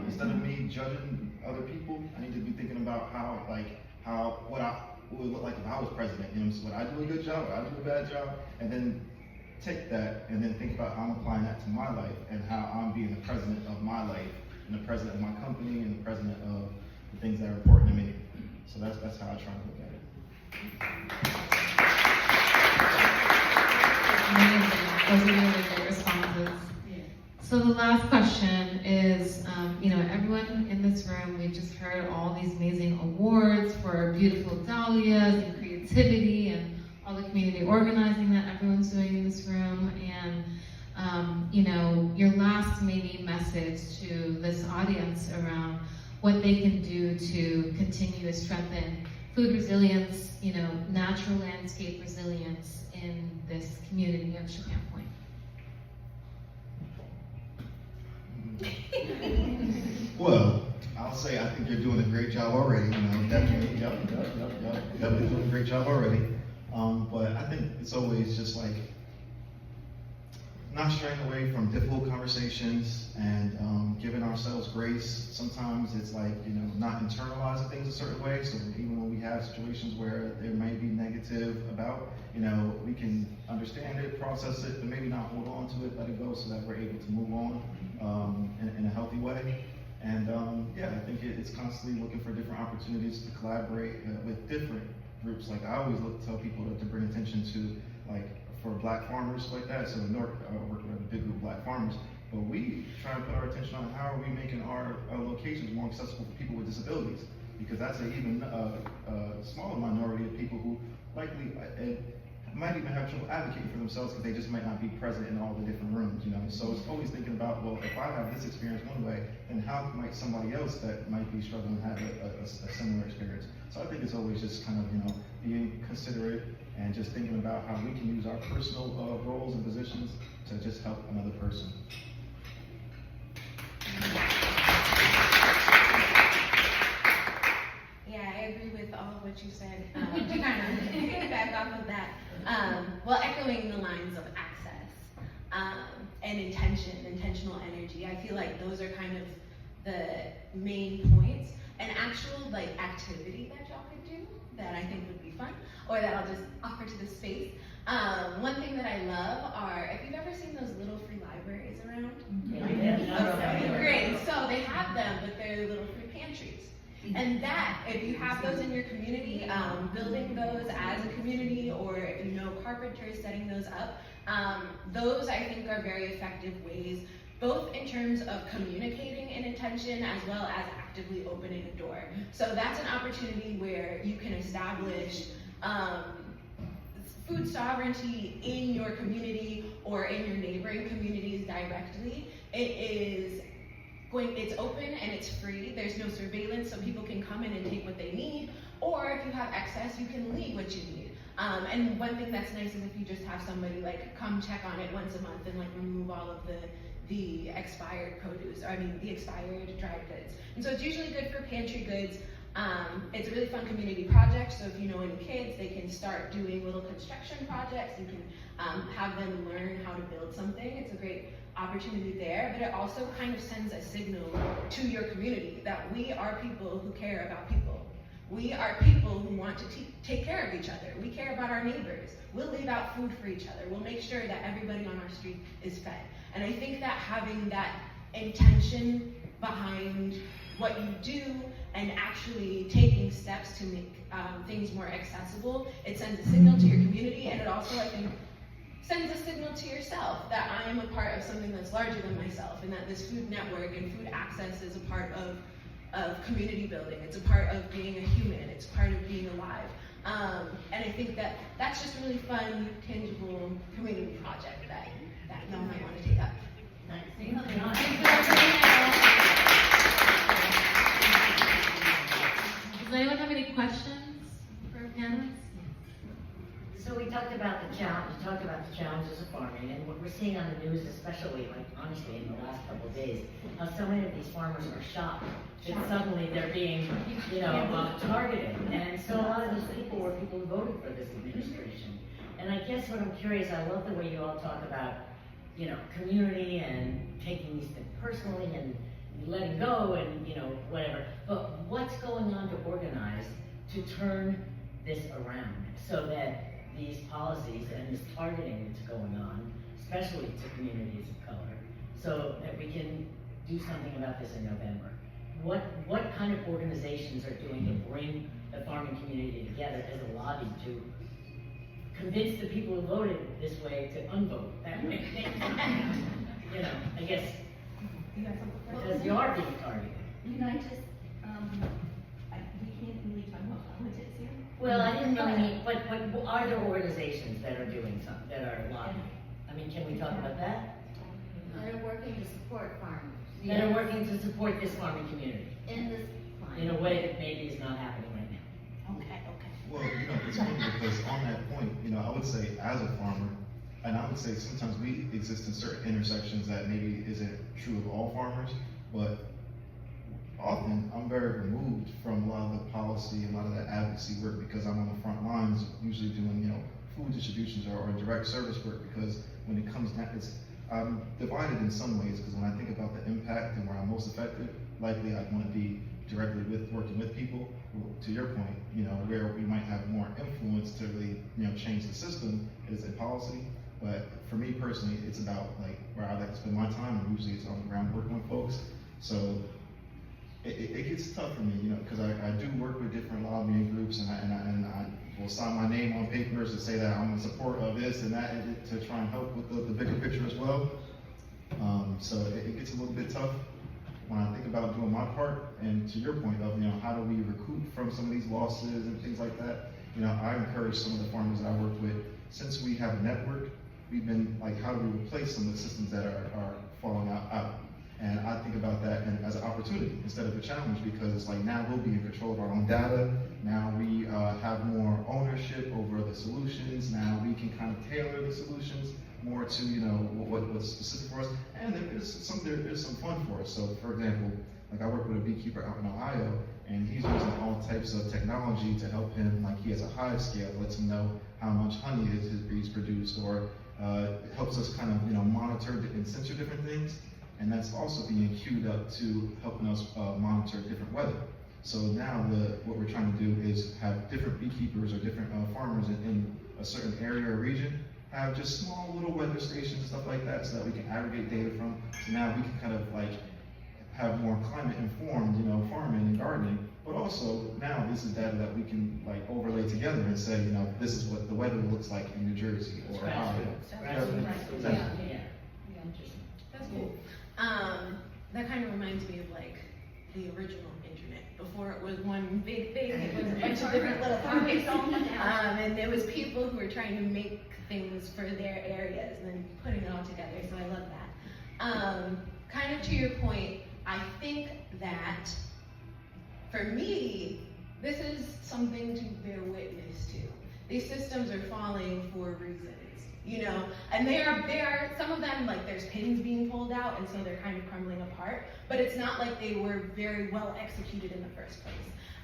Instead of me judging other people, I need to be thinking about what I would look like if I was president. So would I do a good job? Would I do a bad job? And then take that and then think about how I'm applying that to my life and how I'm being the president of my life and the president of my company and the president of the things that are important to me. So that's how I try to look at it. Amazing. Those are really great responses. So the last question is, everyone in this room, we've just heard all these amazing awards for beautiful dahlias and creativity and all the community organizing that everyone's doing in this room. And, your last maybe message to this audience around what they can do to continue to strengthen food resilience, natural landscape resilience in this community of Shippan Point. Well, I'll say I think you're doing a great job already. Definitely, definitely doing a great job already. But I think it's always just like not straying away from difficult conversations and giving ourselves grace. Sometimes it's like not internalizing things a certain way. So even when we have situations where there may be negative about, we can understand it, process it, but maybe not hold on to it, let it go, so that we're able to move on in a healthy way. And yeah, I think it's constantly looking for different opportunities to collaborate with different groups. Like I always tell people to bring attention to, like, for black farmers like that. So in Newark, I work with a big group of black farmers, but we try and put our attention on how are we making our locations more accessible for people with disabilities, because that's an even smaller minority of people who likely might even have trouble advocating for themselves because they just might not be present in all the different rooms, you know. So it's always thinking about, well, if I have this experience one way, then how might somebody else that might be struggling have a similar experience? So I think it's always just kind of, you know, being considerate and just thinking about how we can use our personal roles and positions to just help another person. Yeah, I agree with all of what you said. To kind of piggyback off of that, well, echoing the lines of access and intentional energy, I feel like those are kind of the main points. An actual like activity that y'all could do that I think would be fun, or that I'll just offer to the space. One thing that I love are, if you've ever seen those little free libraries around? Yeah. Great, so they have them, but they're little free pantries. And that, if you have those in your community, building those as a community, or if you know carpenters setting those up, those I think are very effective ways, both in terms of communicating an intention as well as actively opening a door. So that's an opportunity where you can establish food sovereignty in your community or in your neighboring communities directly. It's open and it's free. There's no surveillance, so people can come in and take what they need, or if you have excess, you can leave what you need. And one thing that's nice is if you just have somebody like come check on it once a month and like remove all of the expired produce, or I mean the expired dried goods. And so it's usually good for pantry goods. It's a really fun community project, so if you know any kids, they can start doing little construction projects. You can have them learn how to build something. It's a great opportunity there, but it also kind of sends a signal to your community that we are people who care about people. We are people who want to take care of each other. We care about our neighbors. We'll leave out food for each other. We'll make sure that everybody on our street is fed. And I think that having that intention behind what you do and actually taking steps to make things more accessible, it sends a signal to your community, and it also, I think, sends a signal to yourself that I am a part of something that's larger than myself, and that this food network and food access is a part of community building. It's a part of being a human. It's part of being alive. And I think that that's just a really fun, tangible community project that y'all might want to take up. Does anyone have any questions for panelists? So we talked about the challenges of farming, and what we're seeing on the news, especially, like, honestly, in the last couple of days, how so many of these farmers are shocked that suddenly they're being, targeted. And so a lot of these people were people who voted for this administration. And I guess what I'm curious, I love the way you all talk about, community and taking these things personally and letting go and, whatever. But what's going on to organize to turn this around so that these policies and this targeting that's going on, especially to communities of color, so that we can do something about this in November? What kind of organizations are doing to bring the farming community together as a lobby to convince the people who voted this way to unvote that way? I guess, because you are being targeted. Can I just, we can't really talk about politics here. Well, I didn't really mean, but are there organizations that are doing something, that are lobbying? I mean, can we talk about that? They're working to support farmers. That are working to support this farming community In this climate. in a way that maybe is not happening right now. Okay. Well, it's funny because on that point, I would say as a farmer, and I would say sometimes we exist in certain intersections that maybe isn't true of all farmers, but often I'm very removed from a lot of the policy and a lot of the advocacy work because I'm on the front lines, usually doing, food distributions or direct service work, because when it comes down, I'm divided in some ways, because when I think about the impact and where I'm most effective, likely I'd want to be directly working with people, to your point, where we might have more influence to really, change the system is in policy. But for me personally, it's about like where I like to spend my time, and usually it's on the ground working with folks. So it gets tough for me, you know, because I do work with different lobbying groups, and I will sign my name on papers to say that I'm in support of this and that, and to try and help with the bigger picture as well. So it gets a little bit tough when I think about doing my part. And to your point of, you know, how do we recoup from some of these losses and things like that? You know, I encourage some of the farmers that I work with, since we have a network, we've been like, how do we replace some of the systems that are falling out? And I think about that as an opportunity instead of a challenge, because it's like, now we'll be in control of our own data. Now we have more ownership over the solutions. Now we can kind of tailor the solutions more to, you know, what's specific for us. And there's some fun for us. So for example, like I work with a beekeeper out in Ohio, and he's using all types of technology to help him. Like he has a hive scale, lets him know how much honey his bees produce, or it helps us kind of, you know, monitor and censor different things. And that's also being queued up to helping us monitor different weather. So now what we're trying to do is have different beekeepers or different farmers in a certain area or region have just small little weather stations and stuff like that, so that we can aggregate data from. So now we can kind of like have more climate informed, you know, farming and gardening. But also now this is data that we can like overlay together and say, you know, this is what the weather looks like in New Jersey or Ohio. Yeah. That's cool. That kind of reminds me of like the original internet. Before it was one big thing, it was a bunch of different little pockets. And there was people who were trying to make things for their areas and then putting it all together. So I love that. Kind of to your point, I think that for me, this is something to bear witness to. These systems are falling for reasons. You know, and they are some of them, like there's pins being pulled out, and so they're kind of crumbling apart, but it's not like they were very well executed in the first place.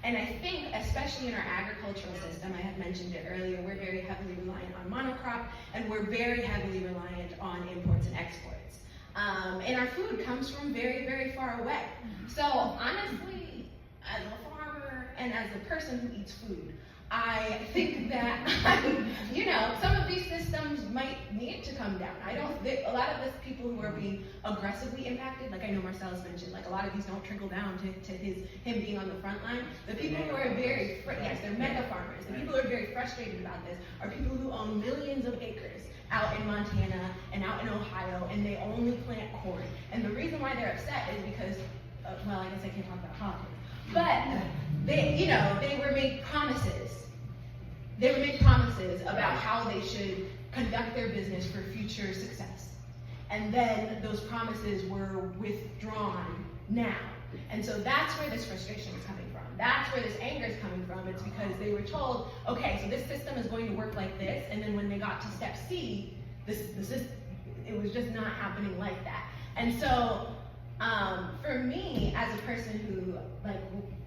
And I think, especially in our agricultural system, I had mentioned it earlier, we're very heavily reliant on monocrop, and we're very heavily reliant on imports and exports. And our food comes from very, very far away. So honestly, as a farmer and as a person who eats food, I think that, you know, some of these systems might need to come down. A lot of these people who are being aggressively impacted, like I know Marcellis mentioned, like a lot of these don't trickle down to him being on the front line. The people who are they're mega farmers. The people who are very frustrated about this are people who own millions of acres out in Montana and out in Ohio, and they only plant corn. And the reason why they're upset is because, well, I guess I can't talk about politics, but they were made promises. They were made promises about how they should conduct their business for future success. And then those promises were withdrawn now. And so that's where this frustration is coming from. That's where this anger is coming from. It's because they were told, okay, so this system is going to work like this, and then when they got to step C, it was just not happening like that. And so for me, as a person who,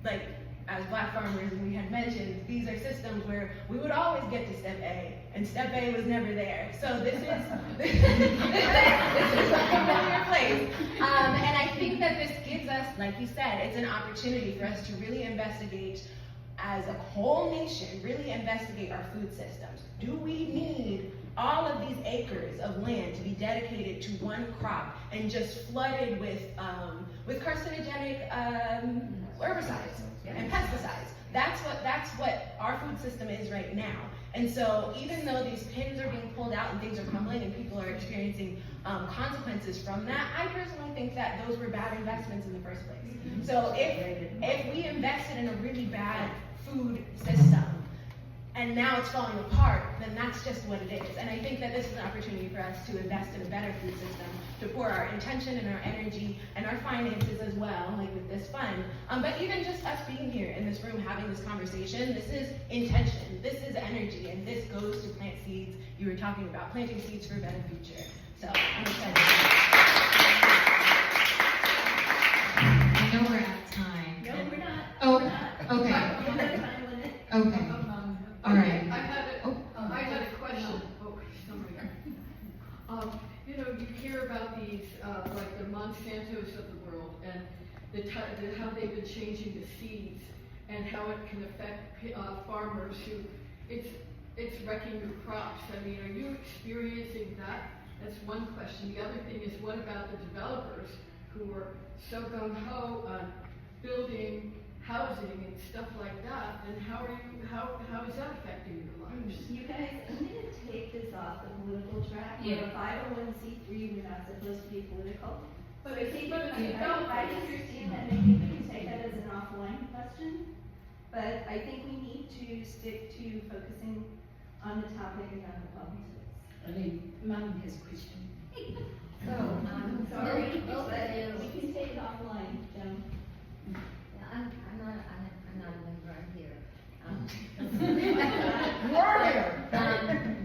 like as Black farmers, we had mentioned, these are systems where we would always get to step A, and step A was never there. So this is a familiar place. And I think that this gives us, like you said, it's an opportunity for us to really investigate, as a whole nation, really investigate our food systems. Do we need all of these acres of land to be dedicated to one crop and just flooded with carcinogenic herbicides and pesticides? That's what our food system is right now. And so even though these pins are being pulled out and things are crumbling and people are experiencing consequences from that, I personally think that those were bad investments in the first place. So if we invested in a really bad food system and now it's falling apart, then that's just what it is. And I think that this is an opportunity for us to invest in a better food system, to pour our intention and our energy and our finances as well, like with this fund. But even just us being here in this room having this conversation, this is intention, this is energy, and this goes to plant seeds. You were talking about planting seeds for a better future. So I'm excited. I know we're at time. No, we're not. Oh, We're not. okay. We don't have time limit. Okay. All right. I had a question. Oh, somebody. You know, you hear about these, like the Monsantos of the world, and how they've been changing the seeds, and how it can affect farmers who it's wrecking your crops. I mean, are you experiencing that? That's one question. The other thing is, what about the developers who are so gung ho on building housing and stuff like that, and how is that affecting your lives? You guys, I'm gonna take this off the political track. We're a 501c3, we're not supposed to be political. But I think, but I understand that, maybe we can take that as an offline question, but I think we need to stick to focusing on the topic and not the politics. I mean, Mum has a question. So, Sorry, both but of you, we can take it offline, Joan. yeah, I'm not a member here.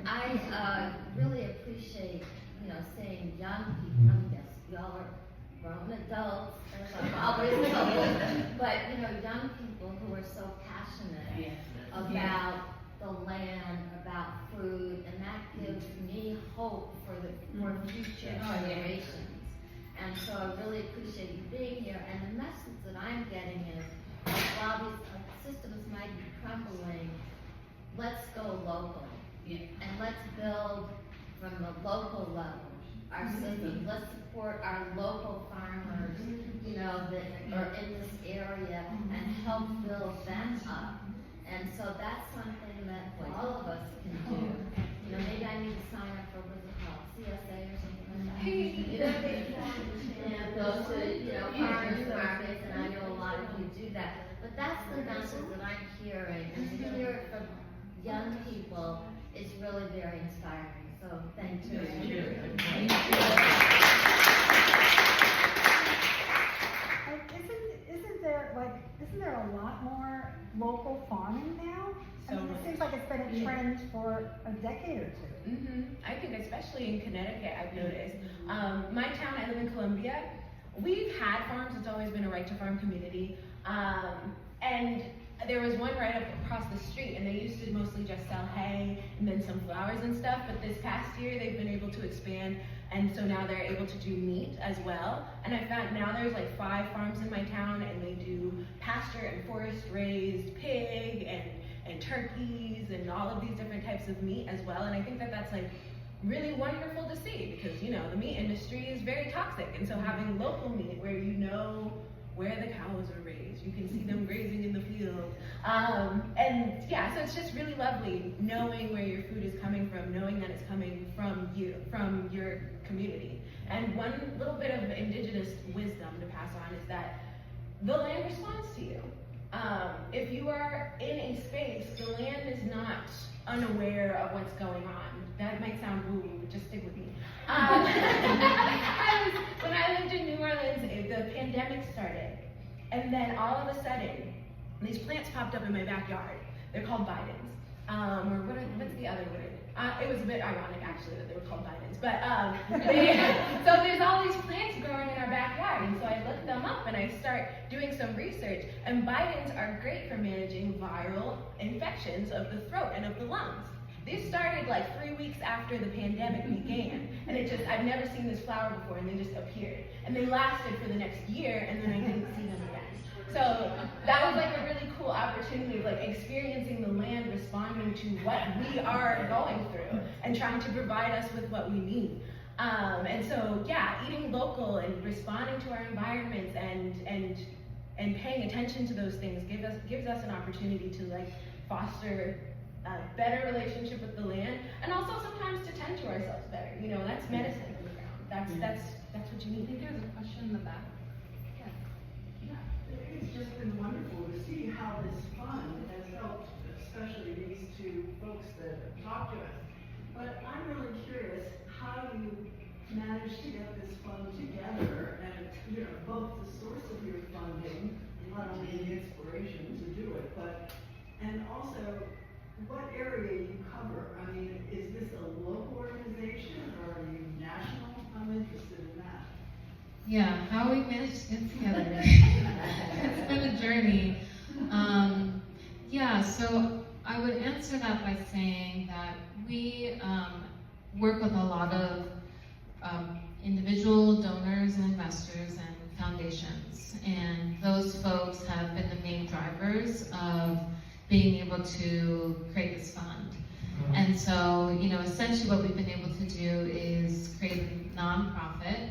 I really appreciate, seeing young people, yes, y'all are grown adults, as I've always told, but, young people who are so passionate about the land, about food, and that gives me hope for future generations. And so I really appreciate you being here, and the message that I'm getting is, while these systems might be crumbling, let's go local. And let's build from the local level our system. Let's support our local farmers, that are in this area and help build them up. And so that's something that all of us can do. Maybe I need to sign up for what's it called, CSA or something like that. And go to, farmers markets, and I know a lot of you do that. But that's the message that I'm hearing, and to hear it from young people is really very inspiring. So thank you. Isn't there a lot more local farming now? It seems like it's been a trend for a decade or two. I think especially in Connecticut, I've noticed. My town, I live in Columbia. We've had farms. It's always been a right to farm community. And there was one right up across the street, and they used to mostly just sell hay and then some flowers and stuff. But this past year, they've been able to expand, and so now they're able to do meat as well. And I found now there's like 5 farms in my town, and they do pasture and forest raised pig and turkeys and all of these different types of meat as well. And I think that that's like really wonderful to see, because the meat industry is very toxic, and so having local meat where where the cows are raised, you can see them grazing in the field, and yeah, so it's just really lovely knowing where your food is coming from, knowing that it's coming from your community. And one little bit of indigenous wisdom to pass on is that the land responds to you. If you are in a space, the land is not unaware of what's going on. That might sound woo, but just stick with me. When I lived in New Orleans, the pandemic started, and then all of a sudden, these plants popped up in my backyard. They're called bidens. Or what's the other word? It was a bit ironic, actually, that they were called bidens. But so there's all these plants growing in our backyard, and so I looked them up and I start doing some research. And bidens are great for managing viral infections of the throat and of the lungs. These started like 3 weeks after the pandemic began, and I've never seen this flower before, and they just appeared. And they lasted for the next year, and then I didn't see them again. So that was like a really cool opportunity of like experiencing the land responding to what we are going through and trying to provide us with what we need. And so yeah, eating local and responding to our environments and paying attention to those things gives us an opportunity to like foster a better relationship with the land, and also sometimes to tend to ourselves better. That's medicine in the ground. That's what you need. I think there's a question in the back. It's just been wonderful to see how this fund has helped, especially these 2 folks that have talked to us. But I'm really curious how you managed to get this fund together, and both the source of your funding, not only the inspiration to do it, and also what area you cover. I mean, is this a local organization or are you national? I'm interested in that. Yeah, how we managed to get together. It's been a journey. So I would answer that by saying that we work with a lot of individual donors and investors and foundations, and those folks have been the main drivers of being able to create this fund. And so, essentially what we've been able to do is create a nonprofit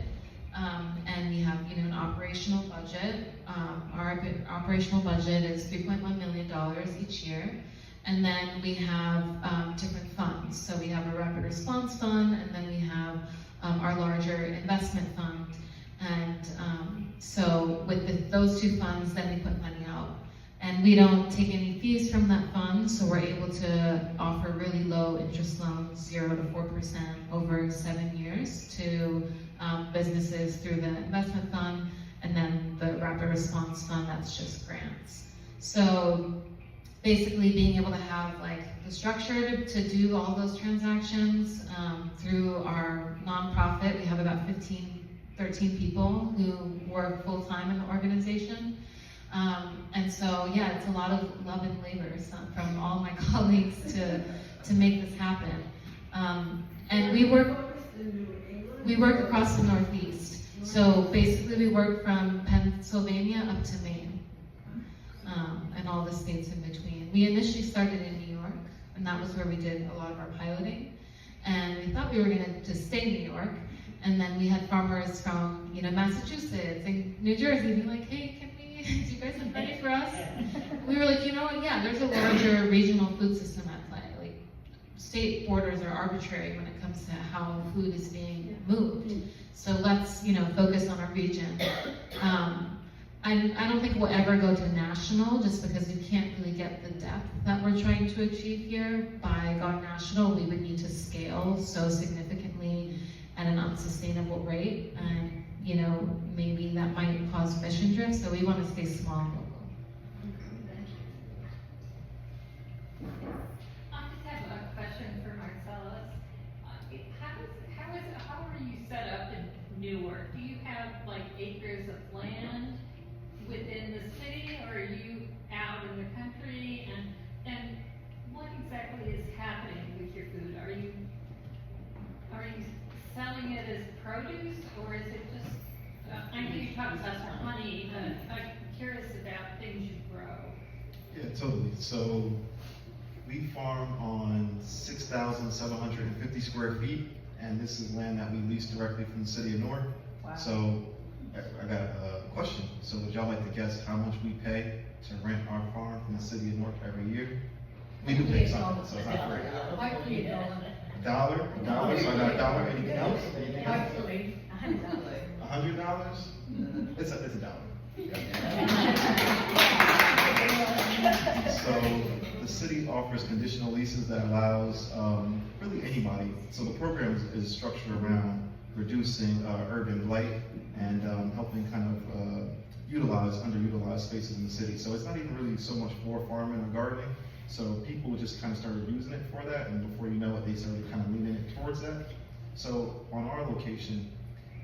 And we have, an operational budget. Our operational budget is $3.1 million each year. And then we have different funds. So we have a rapid response fund, and then we have our larger investment fund. And so with those two funds, then we put money out. And we don't take any fees from that fund, so we're able to offer really low interest loans, 0 to 4% over 7 years to businesses through the investment fund, and then the rapid response fund, that's just grants. So basically being able to have like the structure to do all those transactions through our nonprofit. We have about 13 people who work full-time in the organization. And so, yeah, it's a lot of love and labor from all my colleagues to make this happen. And we work across the Northeast. So basically we work from Pennsylvania up to Maine, and all the states in between. We initially started in New York, and that was where we did a lot of our piloting. And we thought we were gonna just stay in New York. And then we had farmers from, Massachusetts and New Jersey be like, hey, do you guys have money for us? We were like, you know what, yeah, there's a larger regional food system at play. Like, state borders are arbitrary when it comes to how food is being moved. So let's, focus on our region. I don't think we'll ever go to national just because we can't really get the depth that we're trying to achieve here. By going national, we would need to scale so significantly at an unsustainable rate. And maybe that might cause mission drift, so we want to stay small and local. I just have a question for Marcellis. How are you set up in Newark? Do you have like acres of land within the city, or are you out in the country? And what exactly is happening with your food? Are you selling it as produce, or is it just? I know you talked about honey, but I'm curious about things you grow. Yeah, totally. So we farm on 6,750 square feet, and this is land that we lease directly from the city of Newark. Wow. So I got a question. So would y'all like to guess how much we pay to rent our farm from the city of Newark every year? We do pay something, so it's not free. I paid $1? So I got $1. Anything else? Actually, $100? It's a dollar. So the city offers conditional leases that allows really anybody. So the program is structured around reducing urban blight and helping kind of utilize underutilized spaces in the city. So it's not even really so much for farming or gardening. So people just kind of started using it for that, and before you know it, they started kind of leaning it towards that. So on our location,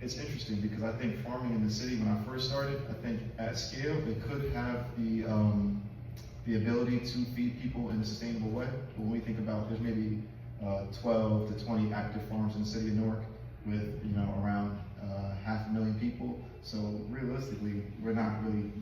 it's interesting because I think farming in the city, when I first started, I think at scale, it could have the ability to feed people in a sustainable way. But when we think about, there's maybe 12 to 20 active farms in the city of Newark with, around 500,000 people. So realistically, we're not really,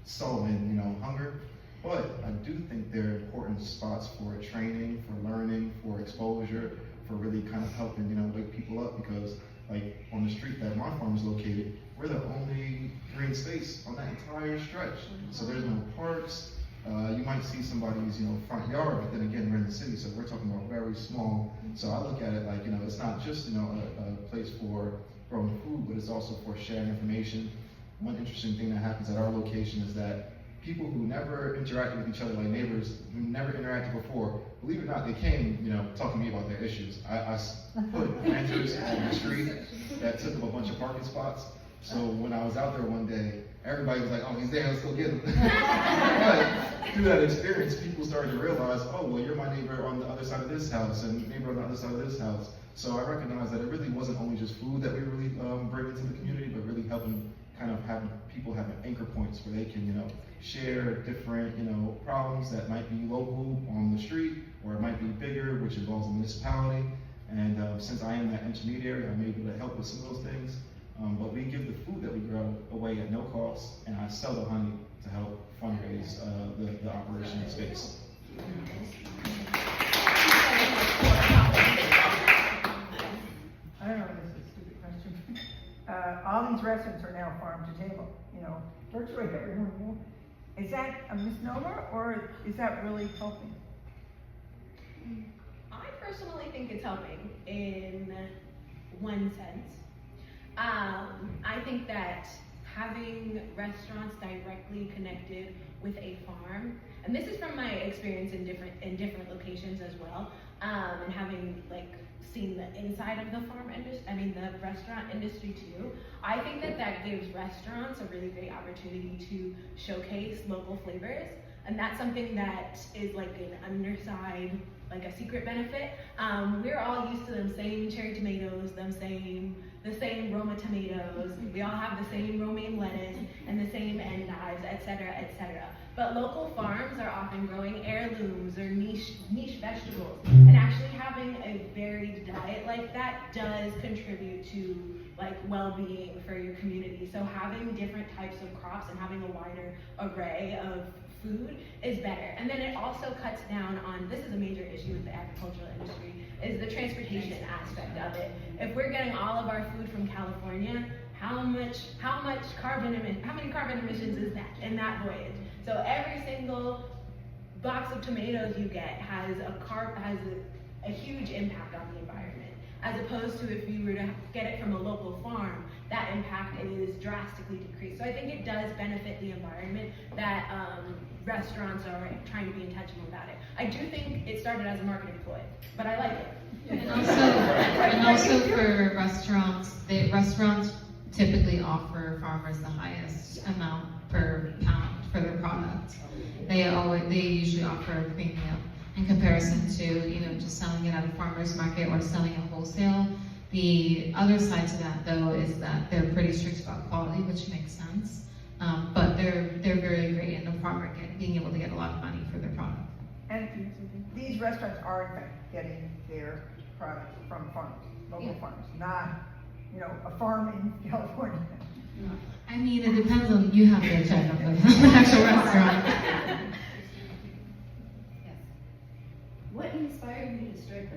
solving, hunger. But I do think there are important spots for training, for learning, for exposure, for really kind of helping, wake people up, because like on the street that my farm is located, we're the only green space on that entire stretch. So there's no parks. You might see somebody's, front yard, but then again, we're in the city, so we're talking about very small. So I look at it like, it's not just, a place for growing food, but it's also for sharing information. One interesting thing that happens at our location is that people who never interacted with each other, like neighbors who never interacted before, believe it or not, they came, talking to me about their issues. I put planters on the street that took up a bunch of parking spots. So when I was out there one day, everybody was like, oh, he's there, let's go get him. But through that experience, people started to realize, oh, well, you're my neighbor on the other side of this house, and neighbor on the other side of this house. So I recognized that it really wasn't only just food that we really bring into the community, but really helping kind of having people having anchor points where they can, share different, problems that might be local on the street, or it might be bigger, which involves a municipality. And since I am that intermediary, I'm able to help with some of those things. But we give the food that we grow away at no cost, and I sell the honey to help fundraise the operation of space. I don't know if this is a stupid question. All all these restaurants are now farm to table, you know, virtually everyone. Is that a misnomer, or is that really helping? I personally think it's helping in one sense. I think that having restaurants directly connected with a farm, and this is from my experience in different locations as well, and having like seen the inside of the the restaurant industry too. I think that gives restaurants a really great opportunity to showcase local flavors, and that's something that is like an underside, like a secret benefit. We're all used to them same cherry tomatoes, the same Roma tomatoes, we all have the same romaine lettuce and the same endives, etc., etc. But local farms are often growing heirlooms or niche vegetables, and actually having a varied diet like that does contribute to like well-being for your community. So having different types of crops and having a wider array of food is better. And then it also cuts down on, this is a major issue with the agricultural industry, is the transportation aspect of it. If we're getting all of our food from California, how many carbon emissions is that in that voyage? So every single box of tomatoes you get has a huge impact on the environment, as opposed to if you were to get it from a local farm, that impact is drastically decreased. So I think it does benefit the environment that restaurants are trying to be intentional about it. I do think it started as a marketing ploy, but I like it. And also for restaurants, restaurants typically offer farmers the highest amount per pound for their product. They usually offer a premium in comparison to, just selling it at a farmer's market or selling it wholesale. The other side to that, though, is that they're pretty strict about quality, which makes sense. But they're very great in the farm market, being able to get a lot of money for their product. And these restaurants are in fact getting their product from farms, local farms, not, a farm in California. I mean, it depends on, you have to check out the actual restaurant. What inspired you to start the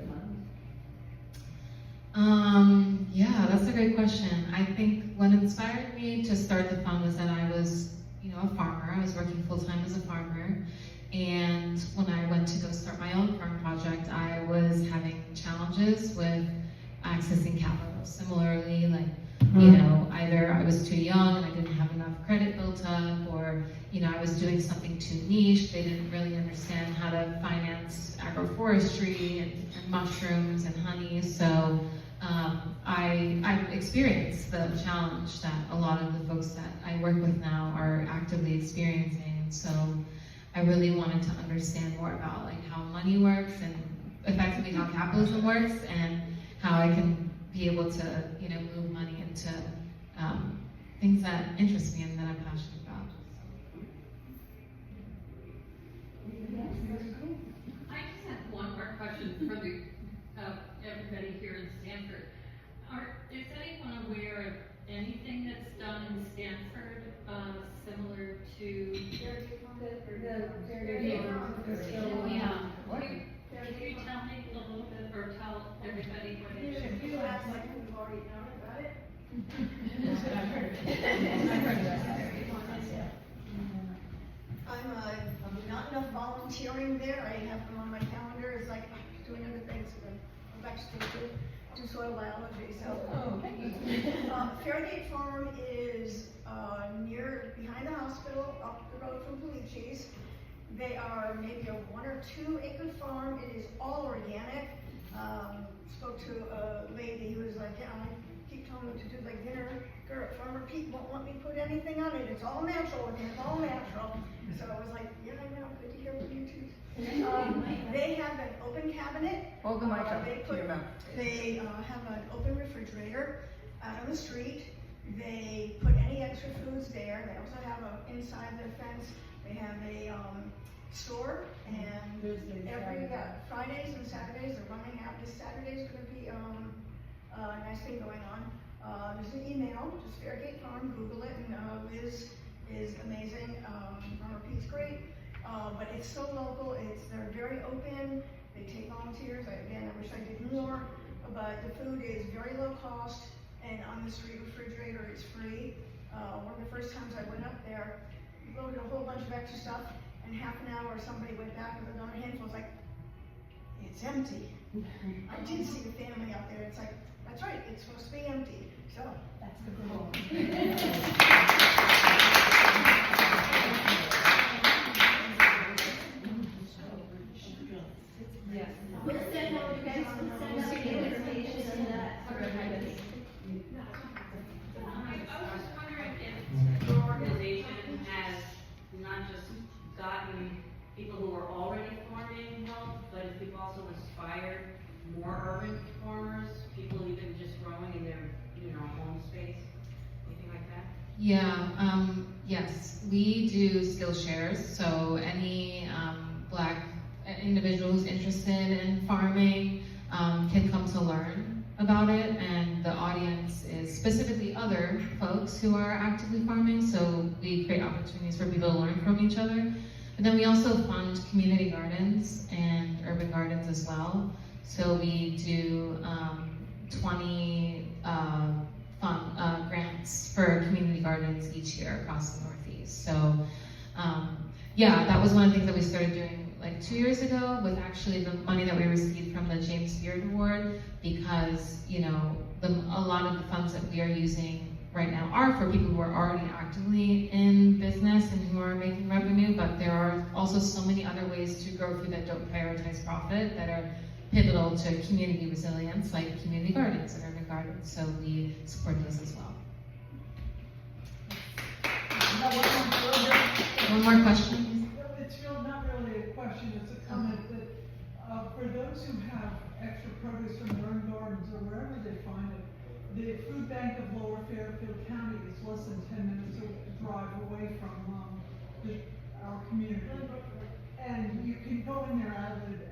fund? Yeah, that's a great question. I think what inspired me to start the fund was that I was, a farmer. I was working full-time as a farmer. And when I went to go start my own farm project, I was having challenges with accessing capital. Similarly, either I was too young and I didn't have enough credit built up, or, I was doing something too niche. They didn't really understand how to finance agroforestry and mushrooms and honey. So I experienced the challenge that a lot of the folks that I work with now are actively experiencing. And so I really wanted to understand more about how money works and effectively how capitalism works, and how I can be able to move money into things that interest me and that I'm passionate about. I just have one more question for everybody here in Stanford. Is anyone aware of anything that's done in Stanford similar to Can you tell me a little bit, or tell everybody what it is? If you act like we've already known about it. I'm not enough volunteering there. I have them on my calendar. It's like doing other things. I'm back to do soil biology. So, Fairgate Farm is behind the hospital, up the road from Polici's. They are maybe a 1 or 2 acre farm. It is all organic. Spoke to a lady who was like, yeah, I keep telling them to do like dinner. Farmer Pete won't let me put anything on it. It's all natural and it's all natural. So I was like, yeah, I know. Good to hear from you too. They have an open cabinet. Hold the mic up to your mouth. They have an open refrigerator out on the street. They put any extra foods there. They also have inside their fence. They have a store, and every Fridays and Saturdays they're running out. This Saturday is going to be a nice thing going on. There's an email, just Fairgate Farm, Google it, and Liz is amazing. Farmer Pete's great, but it's so local. They're very open. They take volunteers. I wish I did more, but the food is very low cost, and on the street refrigerator is free. One of the first times I went up there, loaded a whole bunch of extra stuff, and half an hour somebody went back with another handful. I was like, it's empty. I did see the family out there. It's like, that's right, it's supposed to be empty. So that's the goal. Yes. We'll send out, you guys will send out the information on that for everybody. I was just wondering if your organization has not just gotten people who are already farming help, but if you've also inspired more urban farmers, people even just growing in their, home space, anything like that? Yeah, yes, we do skill shares, so any Black individual who's interested in farming can come to learn about it, and the audience is specifically other folks who are actively farming, so we create opportunities for people to learn from each other. But then we also fund community gardens and urban gardens as well. So we do 20 grants for community gardens each year across the Northeast. So yeah, that was one of the things that we started doing like 2 years ago with actually the money that we received from the James Beard Award, because a lot of the funds that we are using right now are for people who are already actively in business and who are making revenue, but there are also so many other ways to grow food that don't prioritize profit that are pivotal to community resilience, like community gardens and urban gardens, so we support those as well. One more question? It's not really a question, it's a comment that for those who have extra produce from their own gardens or wherever they find it, the food bank of Lower Fairfield County is less than 10 minutes drive away from our community. And you can go in there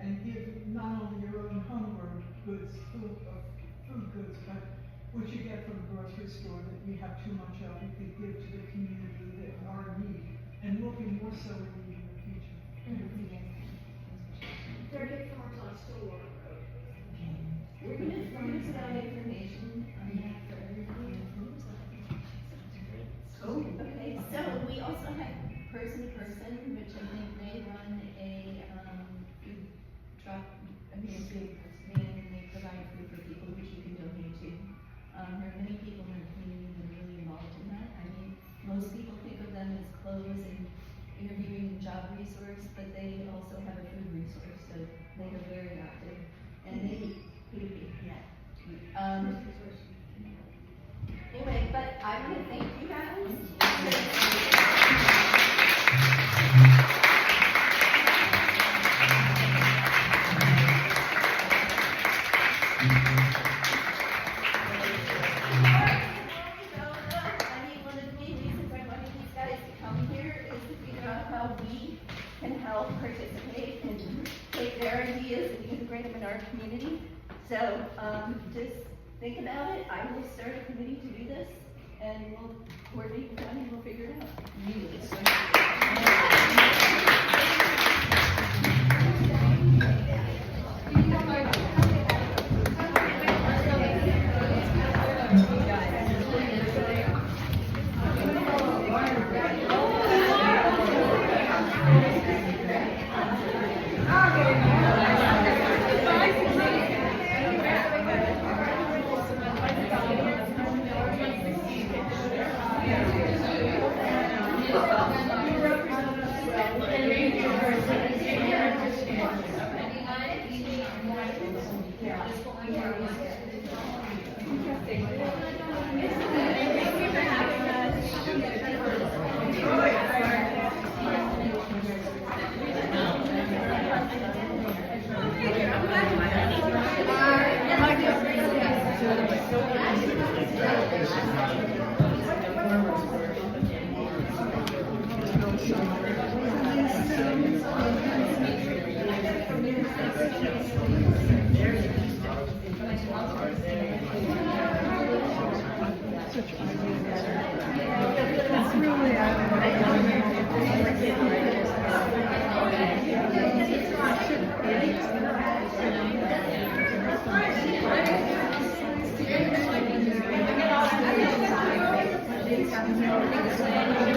and give not only your own homegrown goods, food goods, but what you get from the grocery store that you have too much of, you could give to the community that are in need, and will be more so in need in the future. They're getting from our store. We're gonna send out information on that for everybody. Oh, okay, so we also have person to person, which I think they run a food truck, and they provide food for people which you can donate to. There are many people in our community that are really involved in that. I mean, most people think of them as clothes and interviewing job resource, but they also have a food resource, so they are very active. And they anyway, but I want to thank you guys. Participate and take their ideas and integrate them in our community. So just think about it. I will start a committee to do this, and we'll coordinate with them and we'll figure it out. Thank you.